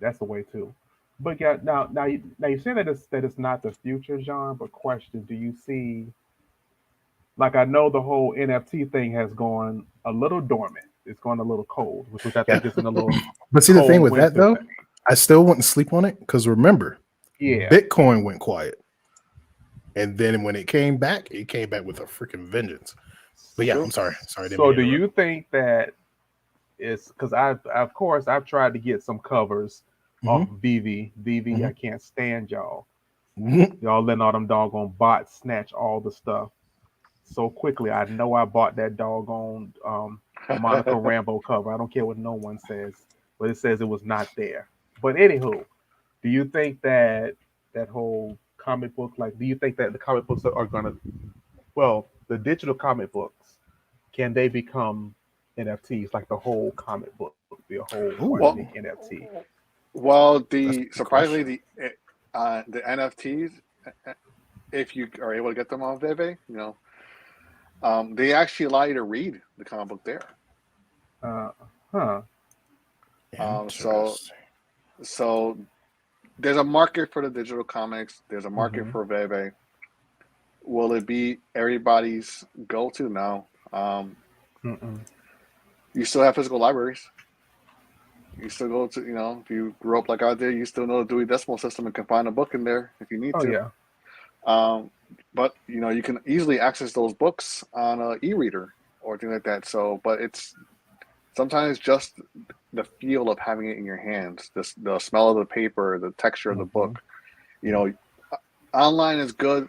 that's the way too. But yeah, now you say that it's not the future, John. But question: do you see? Like I know the whole NFT thing has gone a little dormant. It's gone a little cold, which I think is in a little. But see, the thing with that though, I still wouldn't sleep on it because remember, Bitcoin went quiet, and then when it came back with a freaking vengeance. But yeah, I'm sorry. So do you think that it's because I've tried to get some covers off VV. I can't stand y'all. Y'all letting all them doggone bots snatch all the stuff so quickly. I know I bought that doggone Monica Rambo cover. I don't care what no one says, but it says it was not there. But anywho, do you think that whole comic book, do you think that the comic books are gonna, the digital comic books, can they become NFTs, like the whole comic book be a whole NFT? Well, surprisingly the NFTs, if you are able to get them on Veve, they actually allow you to read the comic book there. So there's a market for the digital comics. There's a market for Veve. Will it be everybody's go-to? No. You still have physical libraries. You still go to, if you grew up like I did, you still know the Dewey Decimal System and can find a book in there if you need to. Yeah. But you can easily access those books on an e-reader or things like that. So, but it's sometimes just the feel of having it in your hands, the smell of the paper, the texture of the book. Online is good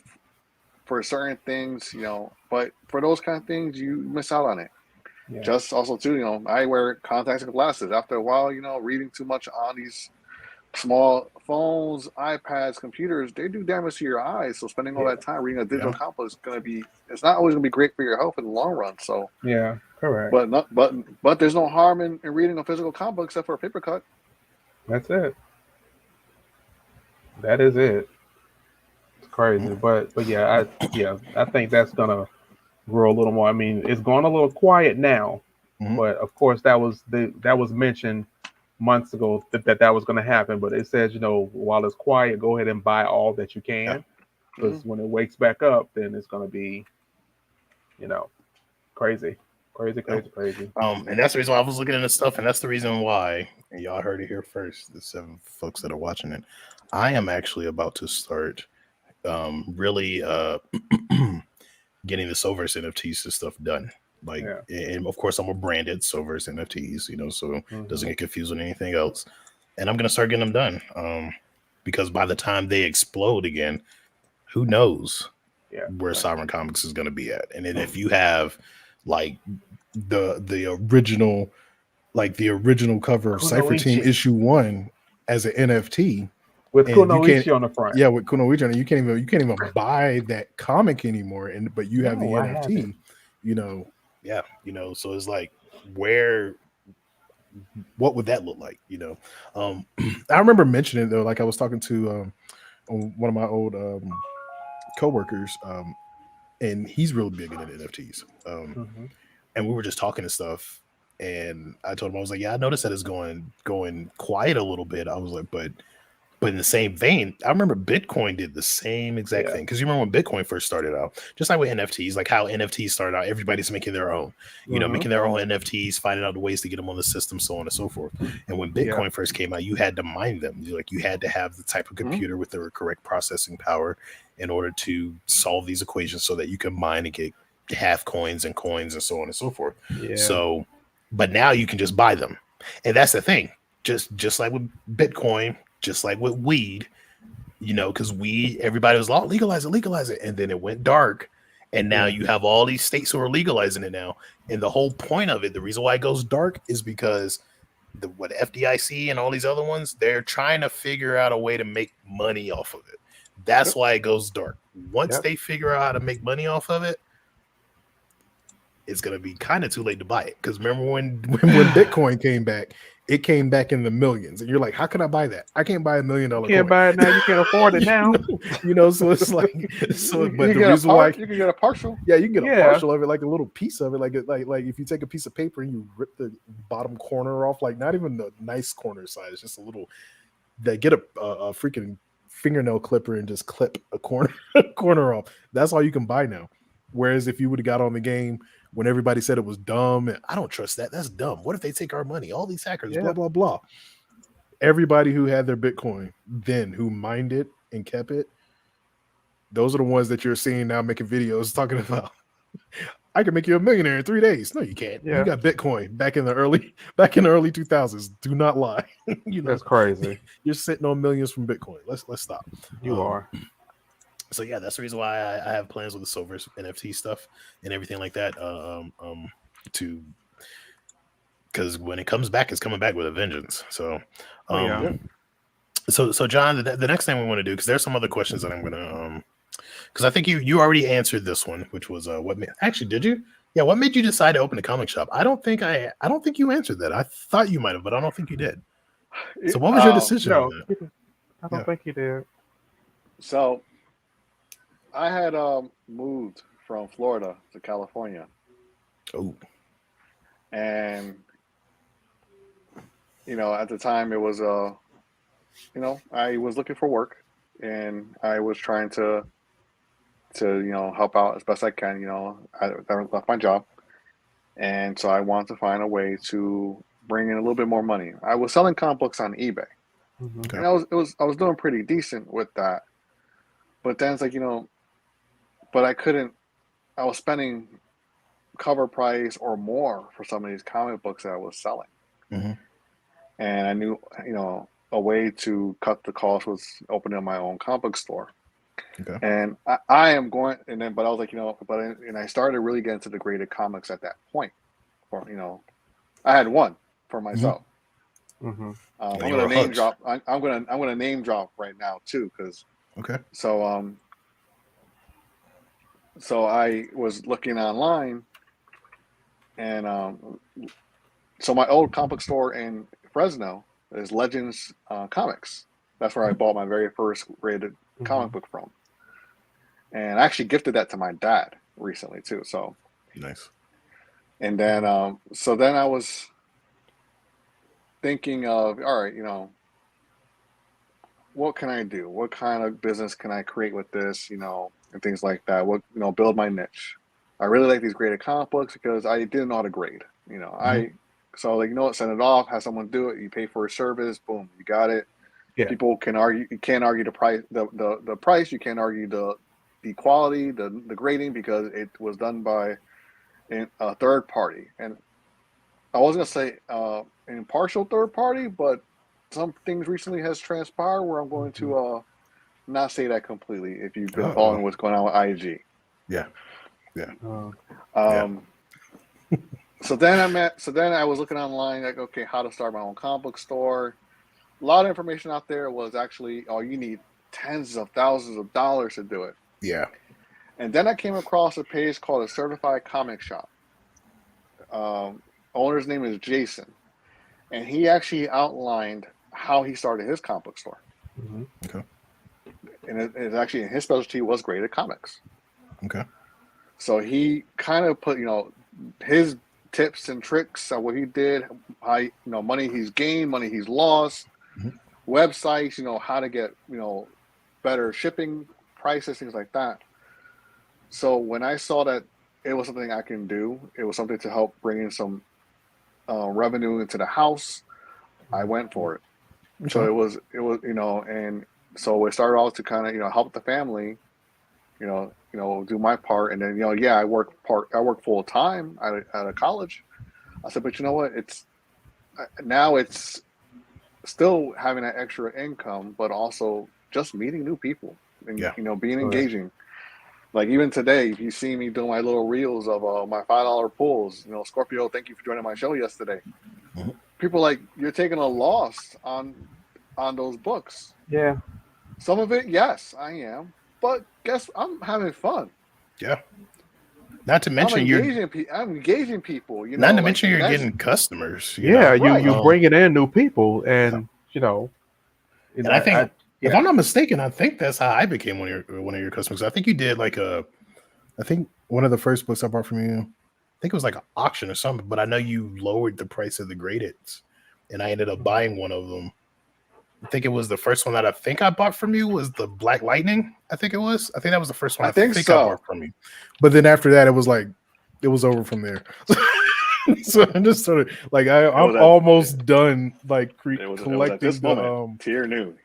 for certain things, but for those kind of things, you miss out on it. Yeah. Just also too, I wear contacts and glasses. After a while, reading too much on these small phones, iPads, computers, they do damage to your eyes. So spending all that time reading a digital comic book it's not always gonna be great for your health in the long run. So yeah, correct. But there's no harm in reading a physical comic book except for a paper cut. That's it. That is it. crazy. But I think that's gonna grow a little more. I mean, it's going a little quiet now, but of course that was mentioned months ago that was going to happen. But it says, while it's quiet, go ahead and buy all that you can, because when it wakes back up, then it's going to be, crazy. And that's the reason why I was looking into stuff, and that's the reason why, and y'all heard it here first, the 7 folks that are watching it, I am actually about to start really getting the Soulverse NFTs and stuff done. And of course I'm a branded Soulverse NFTs, so it doesn't get confused with anything else. And I'm gonna start getting them done. Because by the time they explode again, who knows where Sovereign Comics is gonna be at. And then if you have like the original cover of Cypher Team issue 1 as an NFT with Kunoichi on the front. Yeah, with Kunoichi on it. You can't even buy that comic anymore, but you have the NFT, so it's like what would that look like? I remember mentioning though, like I was talking to one of my old co-workers, and he's real big into NFTs. And we were just talking and stuff, and I told him, I was like, yeah, I noticed that it's going quiet a little bit. I was like, but in the same vein, I remember Bitcoin did the same exact thing. Because you remember when Bitcoin first started out, just like with NFTs, like how NFTs started out, everybody's making their own, making their own NFTs, finding out the ways to get them on the system, so on and so forth. And when Bitcoin first came out, you had to mine them. You had to have the type of computer with the correct processing power in order to solve these equations so that you can mine and get half coins and so on and so forth. So, but now you can just buy them. And that's the thing. Just like with Bitcoin, just like with weed, because weed, everybody was like, legalize it. And then it went dark. And now you have all these states who are legalizing it now. And the whole point of it, the reason why it goes dark is because what FDIC and all these other ones, they're trying to figure out a way to make money off of it. That's why it goes dark. Once they figure out how to make money off of it, it's going to be kind of too late to buy it. Because remember when Bitcoin came back, it came back in the millions. And you're like, how can I buy that? I can't buy $1 million. You can't buy it now. You can't afford it now. So it's like, but the reason why you can get a partial. Yeah, you can get a partial of it, like a little piece of it. Like if you take a piece of paper and you rip the bottom corner off, like not even the nice corner size, just a little, they get a freaking fingernail clipper and just clip a corner off. That's all you can buy now. Whereas if you would have got on the game when everybody said it was dumb, and I don't trust that. That's dumb. What if they take our money? All these hackers, blah, blah, blah. Everybody who had their Bitcoin then, who mined it and kept it, those are the ones that you're seeing now making videos talking about, I can make you a millionaire in 3 days. No, you can't. You got Bitcoin back in the early 2000s. Do not lie. That's crazy. You're sitting on millions from Bitcoin. Let's stop. You are. So yeah, that's the reason why I have plans with the Soulverse NFT stuff and everything like that. Because when it comes back, it's coming back with a vengeance. So, so John, the next thing we want to do, because there's some other questions that I'm gonna, because I think you already answered this one, which was actually did you? Yeah, what made you decide to open a comic shop? I don't think you answered that. I thought you might have, but I don't think you did. So what was your decision? No, I don't think you did. So I had moved from Florida to California. Oh. And at the time it was I was looking for work, and I was trying to help out as best I can. I left my job, and so I wanted to find a way to bring in a little bit more money. I was selling comic books on eBay, and I was doing pretty decent with that. But then it's like, but I couldn't. I was spending cover price or more for some of these comic books that I was selling, and I knew a way to cut the cost was opening my own comic book store. Okay. And I am going, but I was like, and I started really getting into the graded comics at that point. For I had one for myself. I'm gonna name drop. I'm gonna name drop right now too, because So I was looking online, and so my old comic store in Fresno is Legends Comics. That's where I bought my very first graded comic book from. and I actually gifted that to my dad recently too. So nice. And then so then I was thinking of, all right, what can I do? What kind of business can I create with this, and things like that. What, build my niche. I really like these graded comic books because I didn't know how to grade. So like, send it off, have someone do it. You pay for a service, boom, you got it. Yeah. People can argue. You can't argue the price, the price. You can't argue the quality, the grading, because it was done by a third party. And I wasn't gonna say an impartial third party, but some things recently has transpired where I'm going to not say that completely. If you've been following what's going on with IG, yeah. So then I was looking online, like, okay, how to start my own comic book store. A lot of information out there was actually, you need tens of thousands of dollars to do it. Yeah. And then I came across a page called a Certified Comic Shop. Owner's name is Jason, and he actually outlined how he started his comic book store. Mm-hmm. Okay. And it's actually, his specialty was graded comics. Okay. So he kind of put, his tips and tricks on what he did, how, money he's gained, money he's lost, websites, how to get, better shipping prices, things like that. So when I saw that it was something I can do, it was something to help bring in some revenue into the house, I went for it. Okay. So it was, and so it started off to kind of, help the family, do my part. And then, I work full time at a college. I said, but you know what? Now it's still having that extra income, but also just meeting new people and, being engaging. Like even today, if you see me doing my little reels of my $5 pulls, Scorpio, thank you for joining my show yesterday. Mm-hmm. People like, you're taking a loss on those books. Yeah. Some of it, yes, I am. But guess I'm having fun. Yeah. Not to mention I'm engaging people. Not to mention you're getting customers. You're bringing in new people, and and I think if I'm not mistaken, I think that's how I became one of your customers. I think you did I think one of the first books I bought from you, I think it was like an auction or something. But I know you lowered the price of the gradeds, and I ended up buying one of them. I think it was the first one that I think I bought from you was the Black Lightning. I think it was. I think that was the first one I think I bought from you. But then after that, it was over from there. So I'm just sort of like I'm almost done collecting the Tier new.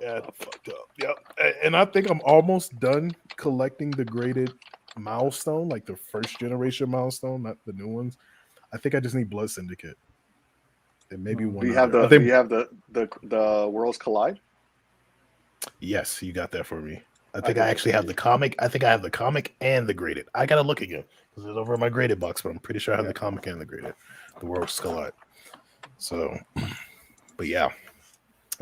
Fucked up. Yep. And I think I'm almost done collecting the graded milestone, like the first generation milestone, not the new ones. I think I just need Blood Syndicate. And maybe one. Do you have the Worlds Collide? Yes, you got that for me. I think I actually have the comic. I think I have the comic and the graded. I gotta look again because it's over in my graded box, but I'm pretty sure I have the comic and the graded, the Worlds Collide. So, but yeah,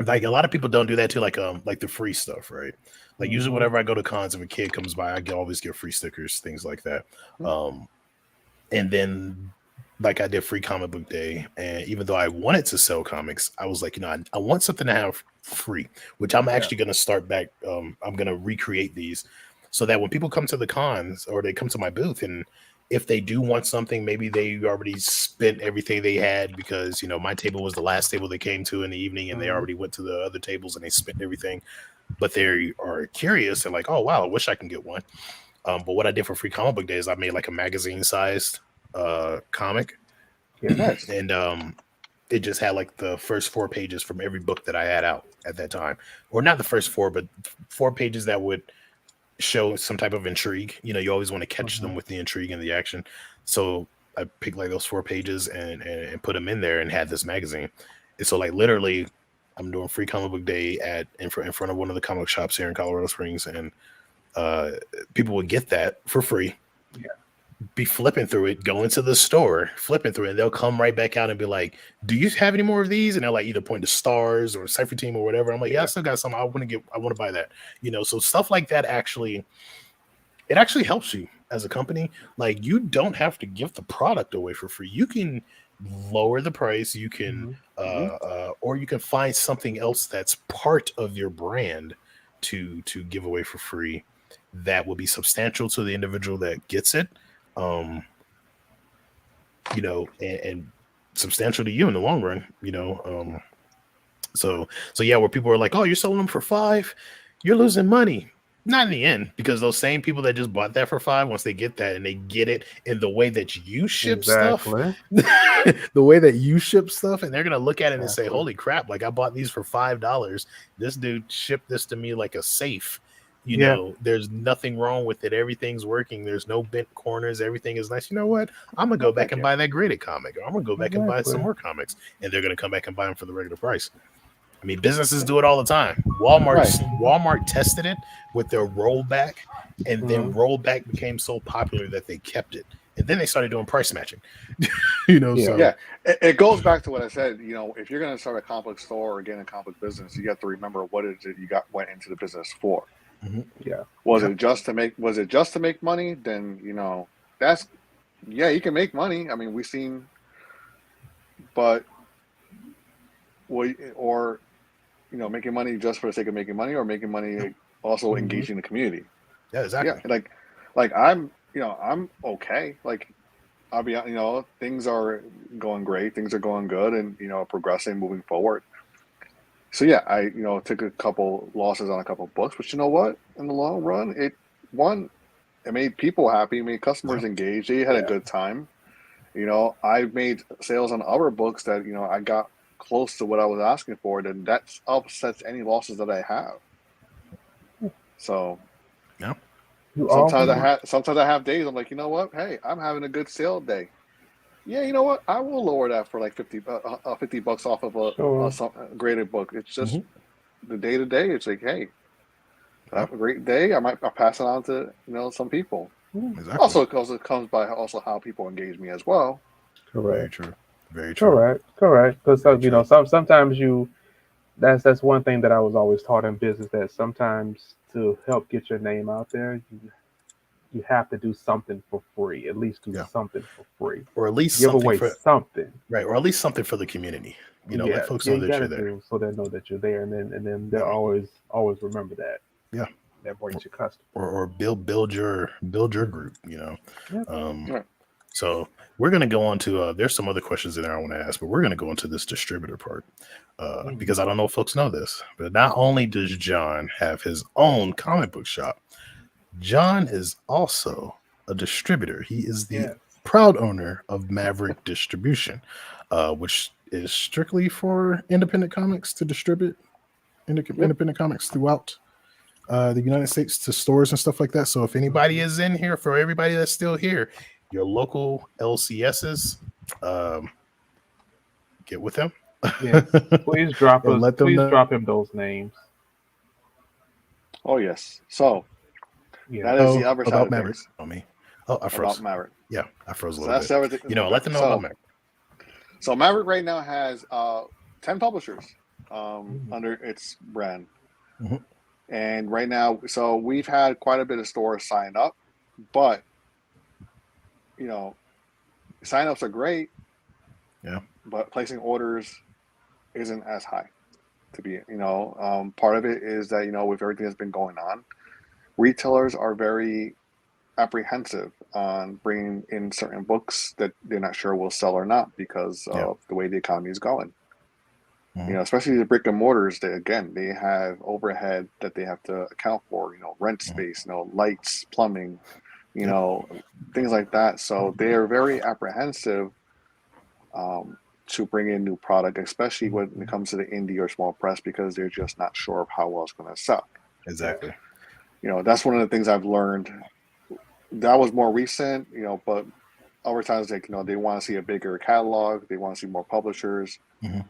like a lot of people don't do that too, like the free stuff, right? Like usually whenever I go to cons, if a kid comes by, I always get free stickers, things like that. And then like I did free comic book day, and even though I wanted to sell comics, I was like, I want something to have free, which I'm actually going to start back. I'm going to recreate these so that when people come to the cons or they come to my booth, and if they do want something, maybe they already spent everything they had because, my table was the last table they came to in the evening and they already went to the other tables and they spent everything, but they are curious and like, oh, wow, I wish I can get one. But what I did for free comic book day is I made like a magazine sized comic. Yes. And it just had like the first 4 pages from every book that I had out at that time, or not the first 4, but 4 pages that would show some type of intrigue. You always want to catch them with the intrigue and the action. So I picked like those 4 pages and put them in there and had this magazine. And so like literally I'm doing free comic book day in front of one of the comic shops here in Colorado Springs, and people would get that for free. Yeah. Be flipping through it, go into the store, flipping through it, and they'll come right back out and be like, do you have any more of these? And they'll like either point to Stars or Cypher Team or whatever. I'm like, yeah, I still got some. I want to buy that. So stuff like that actually helps you as a company. Like you don't have to give the product away for free. You can lower the price. You can or you can find something else that's part of your brand to give away for free that will be substantial to the individual that gets it, you know, and substantial to you in the long run, you know. So yeah, where people are like, oh, you're selling them for $5, you're losing money. Not in the end, because those same people that just bought that for $5, once they get that and they get it in the way that you ship stuff, the way that you ship stuff, and they're gonna look at it and say, holy crap, like I bought these for $5. This dude shipped this to me like a safe. You know, there's nothing wrong with it. Everything's working. There's no bent corners. Everything is nice. You know what? I'm gonna go back and buy that graded comic, or I'm gonna go back and buy some more comics, and they're gonna come back and buy them for the regular price. I mean, businesses do it all the time. Walmart tested it with their rollback, and then rollback became so popular that they kept it, and then they started doing price matching. You know, it goes back to what I said. You know, if you're going to start a comic book store or get a comic book business, you have to remember what it is that you went into the business for. Was it just to make money? Then, you know, you can make money. I mean, we've seen, but or you know, making money just for the sake of making money, or making money also engaging the community. Yeah, exactly. Yeah, like I'm okay. Like I'll be, you know, things are going great, things are going good, and you know, progressing, moving forward. So yeah, I, you know, took a couple losses on a couple books, but you know what? In the long run, it made people happy, made customers engaged. They had a good time. You know, I made sales on other books that, you know, I got close to what I was asking for, then that offsets any losses that I have. So sometimes I have days I'm like, you know what? Hey, I'm having a good sale day. Yeah, you know what? I will lower that for like $50 off of a graded book. It's just the day to day. It's like, hey, I have a great day. I'll pass it on to, you know, some people. Exactly. Also, because it comes by also how people engage me as well. Correct. Very true. Correct. Because you know, sometimes that's one thing that I was always taught in business, that sometimes to help get your name out there, you have to do something for free. At least do something for free, or at least give away something, right? Or at least something for the community. You know, let folks know that you're there, so they know that you're there, and then they'll always remember that. Yeah, that brings you customers. Or build your group. You know, So we're going to go on to, there's some other questions in there I want to ask, but we're going to go into this distributor part because I don't know if folks know this, but not only does Jon have his own comic book shop, Jon is also a distributor. He is the proud owner of Maverick Distribution, which is strictly for independent comics to distribute independent comics throughout the United States to stores and stuff like that. So if anybody is in here, for everybody that's still here, your local LCSs, get with them. Yes. Please drop him those names. Oh yes. So that is the other side of Maverick. things. On me. Oh, I froze. About Maverick. Yeah, I froze a little bit. You know, let them know about Maverick. So Maverick right now has 10 publishers under its brand. And right now, so we've had quite a bit of stores sign up, but you know, signups are great. Yeah. But placing orders isn't as high to be, you know, part of it is that, you know, with everything that's been going on, retailers are very apprehensive on bringing in certain books that they're not sure will sell or not because of the way the economy is going. You know, especially the brick and mortars, they have overhead that they have to account for, you know, rent space, you know, lights, plumbing, you know, things like that. So they are very apprehensive to bring in new product, especially when it comes to the indie or small press, because they're just not sure of how well it's going to sell. Exactly. You know, that's one of the things I've learned. That was more recent, you know, but over time, like, you know, they want to see a bigger catalog. They want to see more publishers.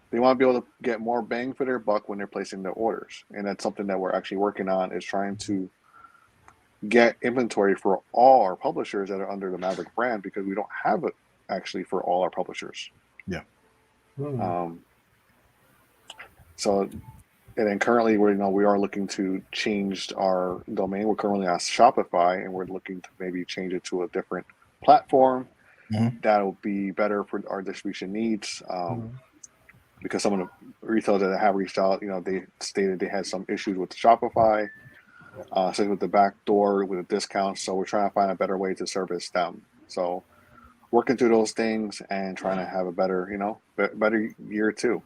They want to be able to get more bang for their buck when they're placing their orders. And that's something that we're actually working on, is trying to get inventory for all our publishers that are under the Maverick brand, because we don't have it actually for all our publishers. Yeah. So, and then currently we are looking to change our domain. We're currently on Shopify, and we're looking to maybe change it to a different platform that will be better for our distribution needs. Because some of the retailers that have reached out, you know, they stated they had some issues with Shopify. same with the back door with the discounts. So we're trying to find a better way to service them. So working through those things and trying to have a better, better year too.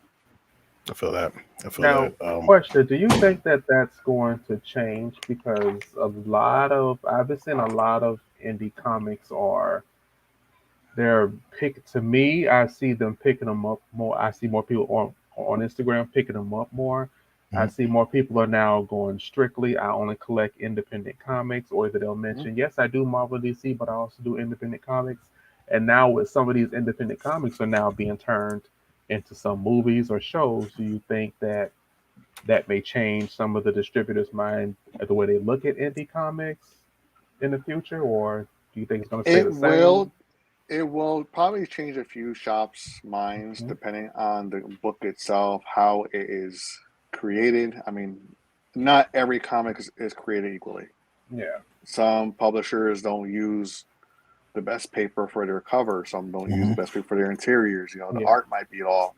I feel that. Now, question: do you think that that's going to change because I've been seeing a lot of indie comics to me, I see them picking them up more. I see more people on Instagram picking them up more. I see more people are now going strictly, I only collect independent comics, or that they'll mention, yes, I do Marvel DC, but I also do independent comics. And now with some of these independent comics are now being turned into some movies or shows, do you think that may change some of the distributors' mind at the way they look at indie comics in the future, or do you think it's going to stay the same? It will probably change a few shops' minds depending on the book itself, how it is created. I mean, not every comic is created equally. Yeah. Some publishers don't use the best paper for their cover. Some don't use the best paper for their interiors. The art might be off.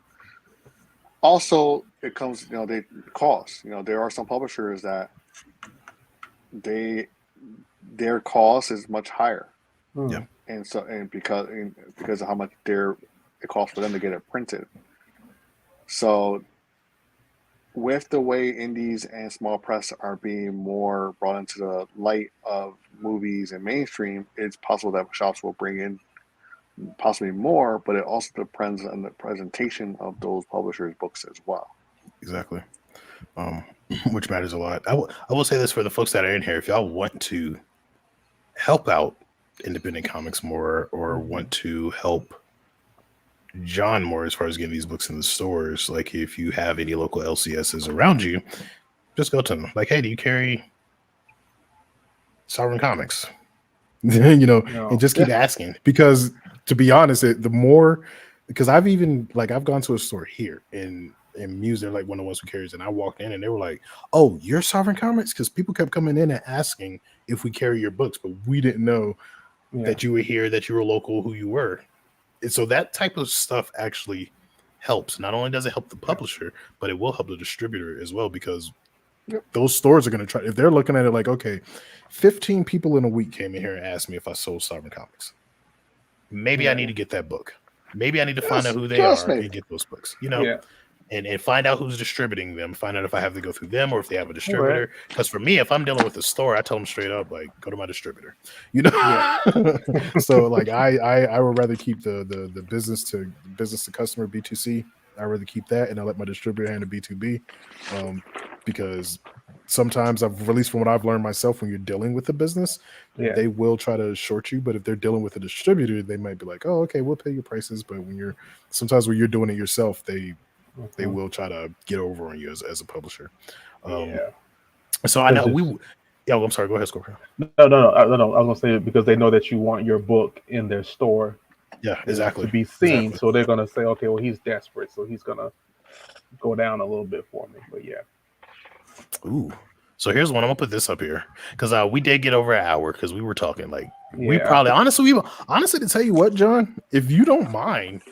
Also, it comes, they cost. There are some publishers that their cost is much higher. Yeah. And because of how much it costs for them to get it printed. So with the way indies and small press are being more brought into the light of movies and mainstream, it's possible that shops will bring in possibly more, but it also depends on the presentation of those publishers' books as well. Exactly. Which matters a lot. I will say this for the folks that are in here: if y'all want to help out independent comics more, or want to help John more as far as getting these books in the stores, like if you have any local LCSs around you, just go to them. Like, hey, do you carry Sovereign Comics? And just keep asking, because to be honest, because I've gone to a store here in Muse, they're like one of the ones who carries, and I walked in and they were like, oh, you're Sovereign Comics? Because people kept coming in and asking if we carry your books, but we didn't know that you were here, that you were local, who you were. And so that type of stuff actually helps. Not only does it help the publisher, but it will help the distributor as well, because those stores are going to try, if they're looking at it like, okay, 15 people in a week came in here and asked me if I sold Sovereign Comics. Maybe I need to get that book. Maybe I need to find out who they are and get those books, and find out who's distributing them, find out if I have to go through them or if they have a distributor. Because for me, if I'm dealing with a store, I tell them straight up, like, go to my distributor, So like I would rather keep the business to customer B2C. I'd rather keep that, and I let my distributor handle B2B, because sometimes at least from what I've learned myself, when you're dealing with a business, they will try to short you. But if they're dealing with a distributor, they might be like, oh, okay, we'll pay your prices. But when you're doing it yourself, they will try to get over on you as a publisher. So I know I'm sorry. Go ahead, Scorpio. No. I was gonna say, because they know that you want your book in their store. Yeah, exactly. To be seen, so they're gonna say, okay, well, he's desperate, so he's gonna go down a little bit for me. But Ooh. So here's one. I'm gonna put this up here because we did get over an hour because we were talking like we probably honestly to tell you what, John, if you don't mind,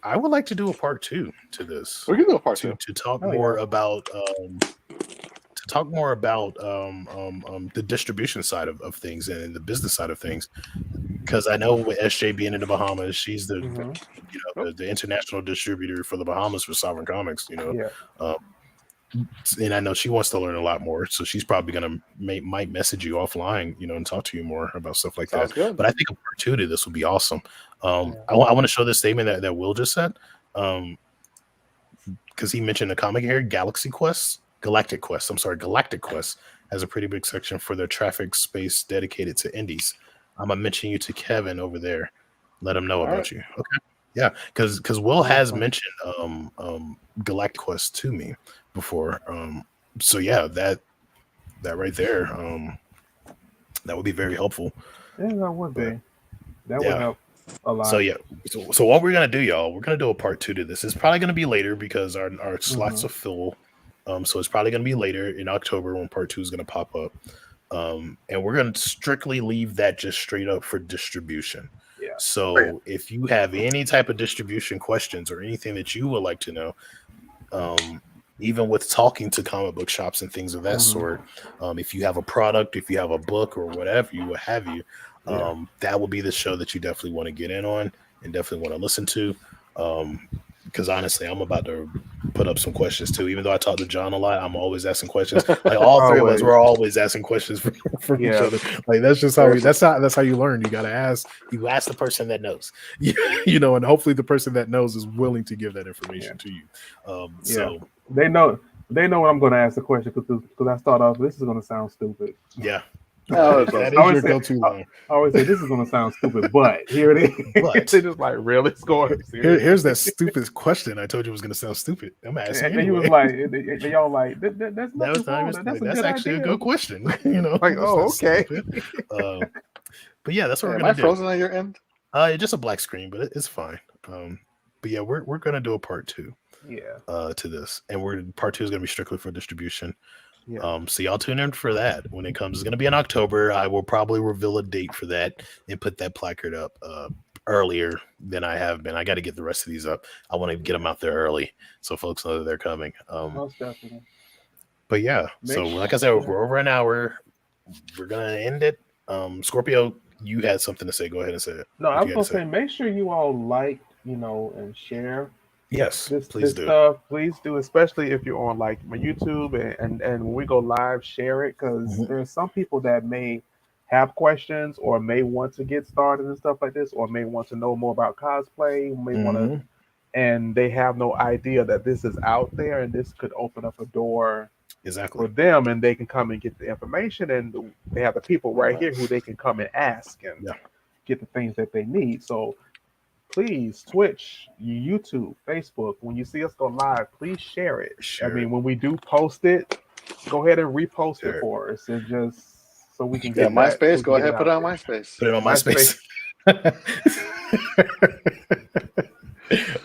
I would like to do a part 2 to this. We can do a part 2 to talk more about the distribution side of things and the business side of things, because I know with SJ being in the Bahamas, she's the the international distributor for the Bahamas for Sovereign Comics. And I know she wants to learn a lot more, so she's probably gonna might message you offline, and talk to you more about stuff like that. Good. But I think a part 2 to this would be awesome. I want to show this statement that Will just said, because he mentioned a comic here, Galactic Quest has a pretty big section for their traffic space dedicated to indies. I'm gonna mention you to Kevin over there. Let him know about you. Okay. Yeah, because Will has mentioned Galactic Quest to me before. So yeah, that right there, that would be very helpful. Yeah, that would be. That would help a lot. So yeah, so what we're gonna do, y'all, we're gonna do a part 2 to this. It's probably gonna be later because our slots are full. So it's probably gonna be later in October when part 2 is gonna pop up. And we're gonna strictly leave that just straight up for distribution. Yeah. So if you have any type of distribution questions or anything that you would like to know, even with talking to comic book shops and things of that sort, if you have a product, if you have a book or whatever what have you, that will be the show that you definitely want to get in on and definitely want to listen to. Because honestly, I'm about to put up some questions too. Even though I talk to John a lot, I'm always asking questions. Like all three of us, we're always asking questions from each other. Like that's just how that's how you learn. You gotta ask. You ask the person that knows. You know, and hopefully the person that knows is willing to give that information to you. So they know when I'm going to ask the question because I start off. This is going to sound stupid. Yeah. That is your go-to line. I always say this is going to sound stupid, but here it is. But they're just like, really? Here's that stupid question I told you was going to sound stupid. I'm asking. And he was like, y'all like, that's actually a good question. You know, like, oh, okay. But yeah, that's what we're going to do. Am I frozen on your end? Just a black screen, but it's fine. But yeah, we're going to do a part 2. Yeah. To this, and part 2 is going to be strictly for distribution. Yeah. So y'all tune in for that when it comes. It's going to be in October. I will probably reveal a date for that and put that placard up earlier than I have been. I got to get the rest of these up. I want to get them out there early so folks know that they're coming. Most definitely. But yeah, like I said, we're over an hour. We're going to end it. Scorpio, you had something to say. Go ahead and say it. No, I was going to say, make sure you all like, and share. Yes, please do. Stuff. Please do, especially if you're on like my YouTube and when we go live, share it because there's some people that may have questions or may want to get started and stuff like this, or may want to know more about cosplay, may want to, and they have no idea that this is out there and this could open up a door for them, and they can come and get the information, and they have the people right here who they can come and ask and get the things that they need. So please, Twitch, YouTube, Facebook, when you see us go live, please share it. I mean, when we do post it, go ahead and repost it for us. And just so we can get MySpace. Go ahead, put it on MySpace. Put it on MySpace.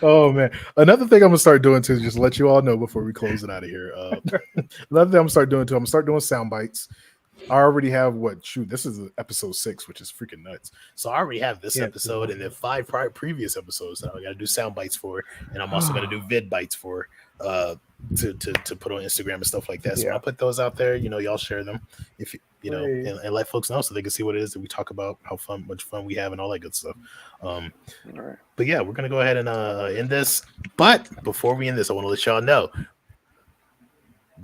Oh man! Another thing I'm gonna start doing too, just let you all know before we close it out of here. Another thing I'm gonna start doing too, I'm gonna start doing sound bites. I already have this is episode 6, which is freaking nuts. So I already have this episode and then 5 previous episodes that I got to do sound bites for, and I'm also going to do vid bites for to put on Instagram and stuff like that. So I'll put those out there. Y'all share them if you know, and let folks know so they can see what it is that we talk about, how much fun we have, and all that good stuff. But yeah, we're going to go ahead and end this. But before we end this, I want to let y'all know.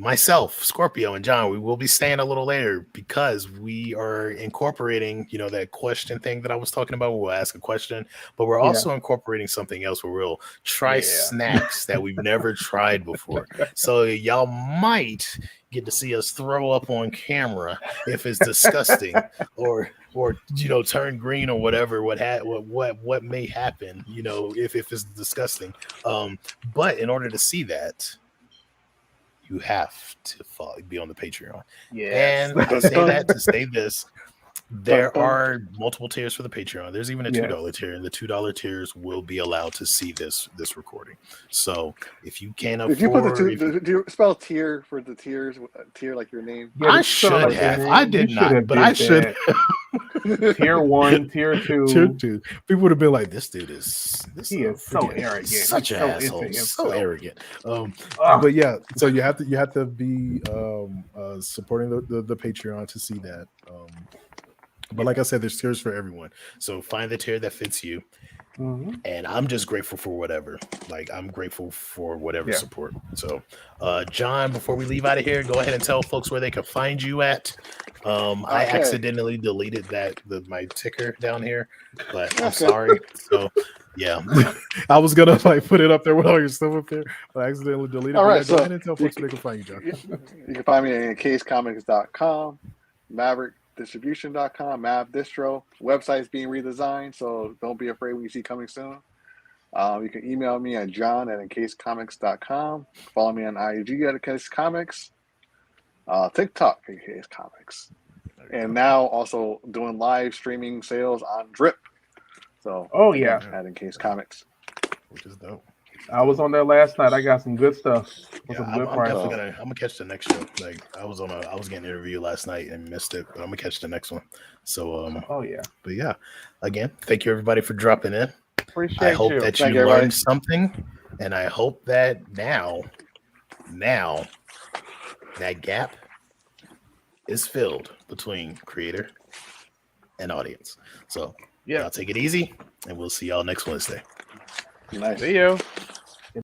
Myself, Scorpio, and John, we will be staying a little later because we are incorporating, that question thing that I was talking about. We'll ask a question, but we're also incorporating something else where we'll try snacks that we've never tried before. So y'all might get to see us throw up on camera if it's disgusting or turn green or whatever. What may happen, if it's disgusting. But in order to see that, you have to be on the Patreon. And I say that to say this. There are multiple tiers for the Patreon. There's even a $2 tier, and the $2 tiers will be allowed to see this recording. So if you can't afford, if you put do you spell tier for the tiers? Tier like your name? I should have. I did not, but I should. Tier 1, tier 2. Tier 2. People would have been like, "This dude is so arrogant, such an asshole, so arrogant." But yeah, so you have to be supporting the Patreon to see that. But like I said, there's tiers for everyone. So find the tier that fits you. And I'm just grateful for whatever. Like, I'm grateful for whatever support. So, John, before we leave out of here, go ahead and tell folks where they can find you at. I accidentally deleted my ticker down here, but I'm sorry. So, yeah, I was gonna put it up there with all your stuff up there, but I accidentally deleted it. All right, go ahead and tell folks where they can find you, John. You can find me at encasedcomics.com, Maverick Distribution.com, Mav Distro. Website's being redesigned, so don't be afraid when you see coming soon. You can email me at john@encasedcomics.com. Follow me on IG at Encased Comics, TikTok Encased Comics, and now also doing live streaming sales on Drip. So at Encased Comics, which is dope. I was on there last night. I got some good stuff. I'm gonna catch the next show. Like I was getting an interview last night and missed it, but I'm gonna catch the next one. So but yeah, again, thank you everybody for dropping in. Appreciate I hope that you learned something, and I hope that now now that gap is filled between creator and audience. So y'all take it easy, and we'll see y'all next Wednesday. Nice. See you.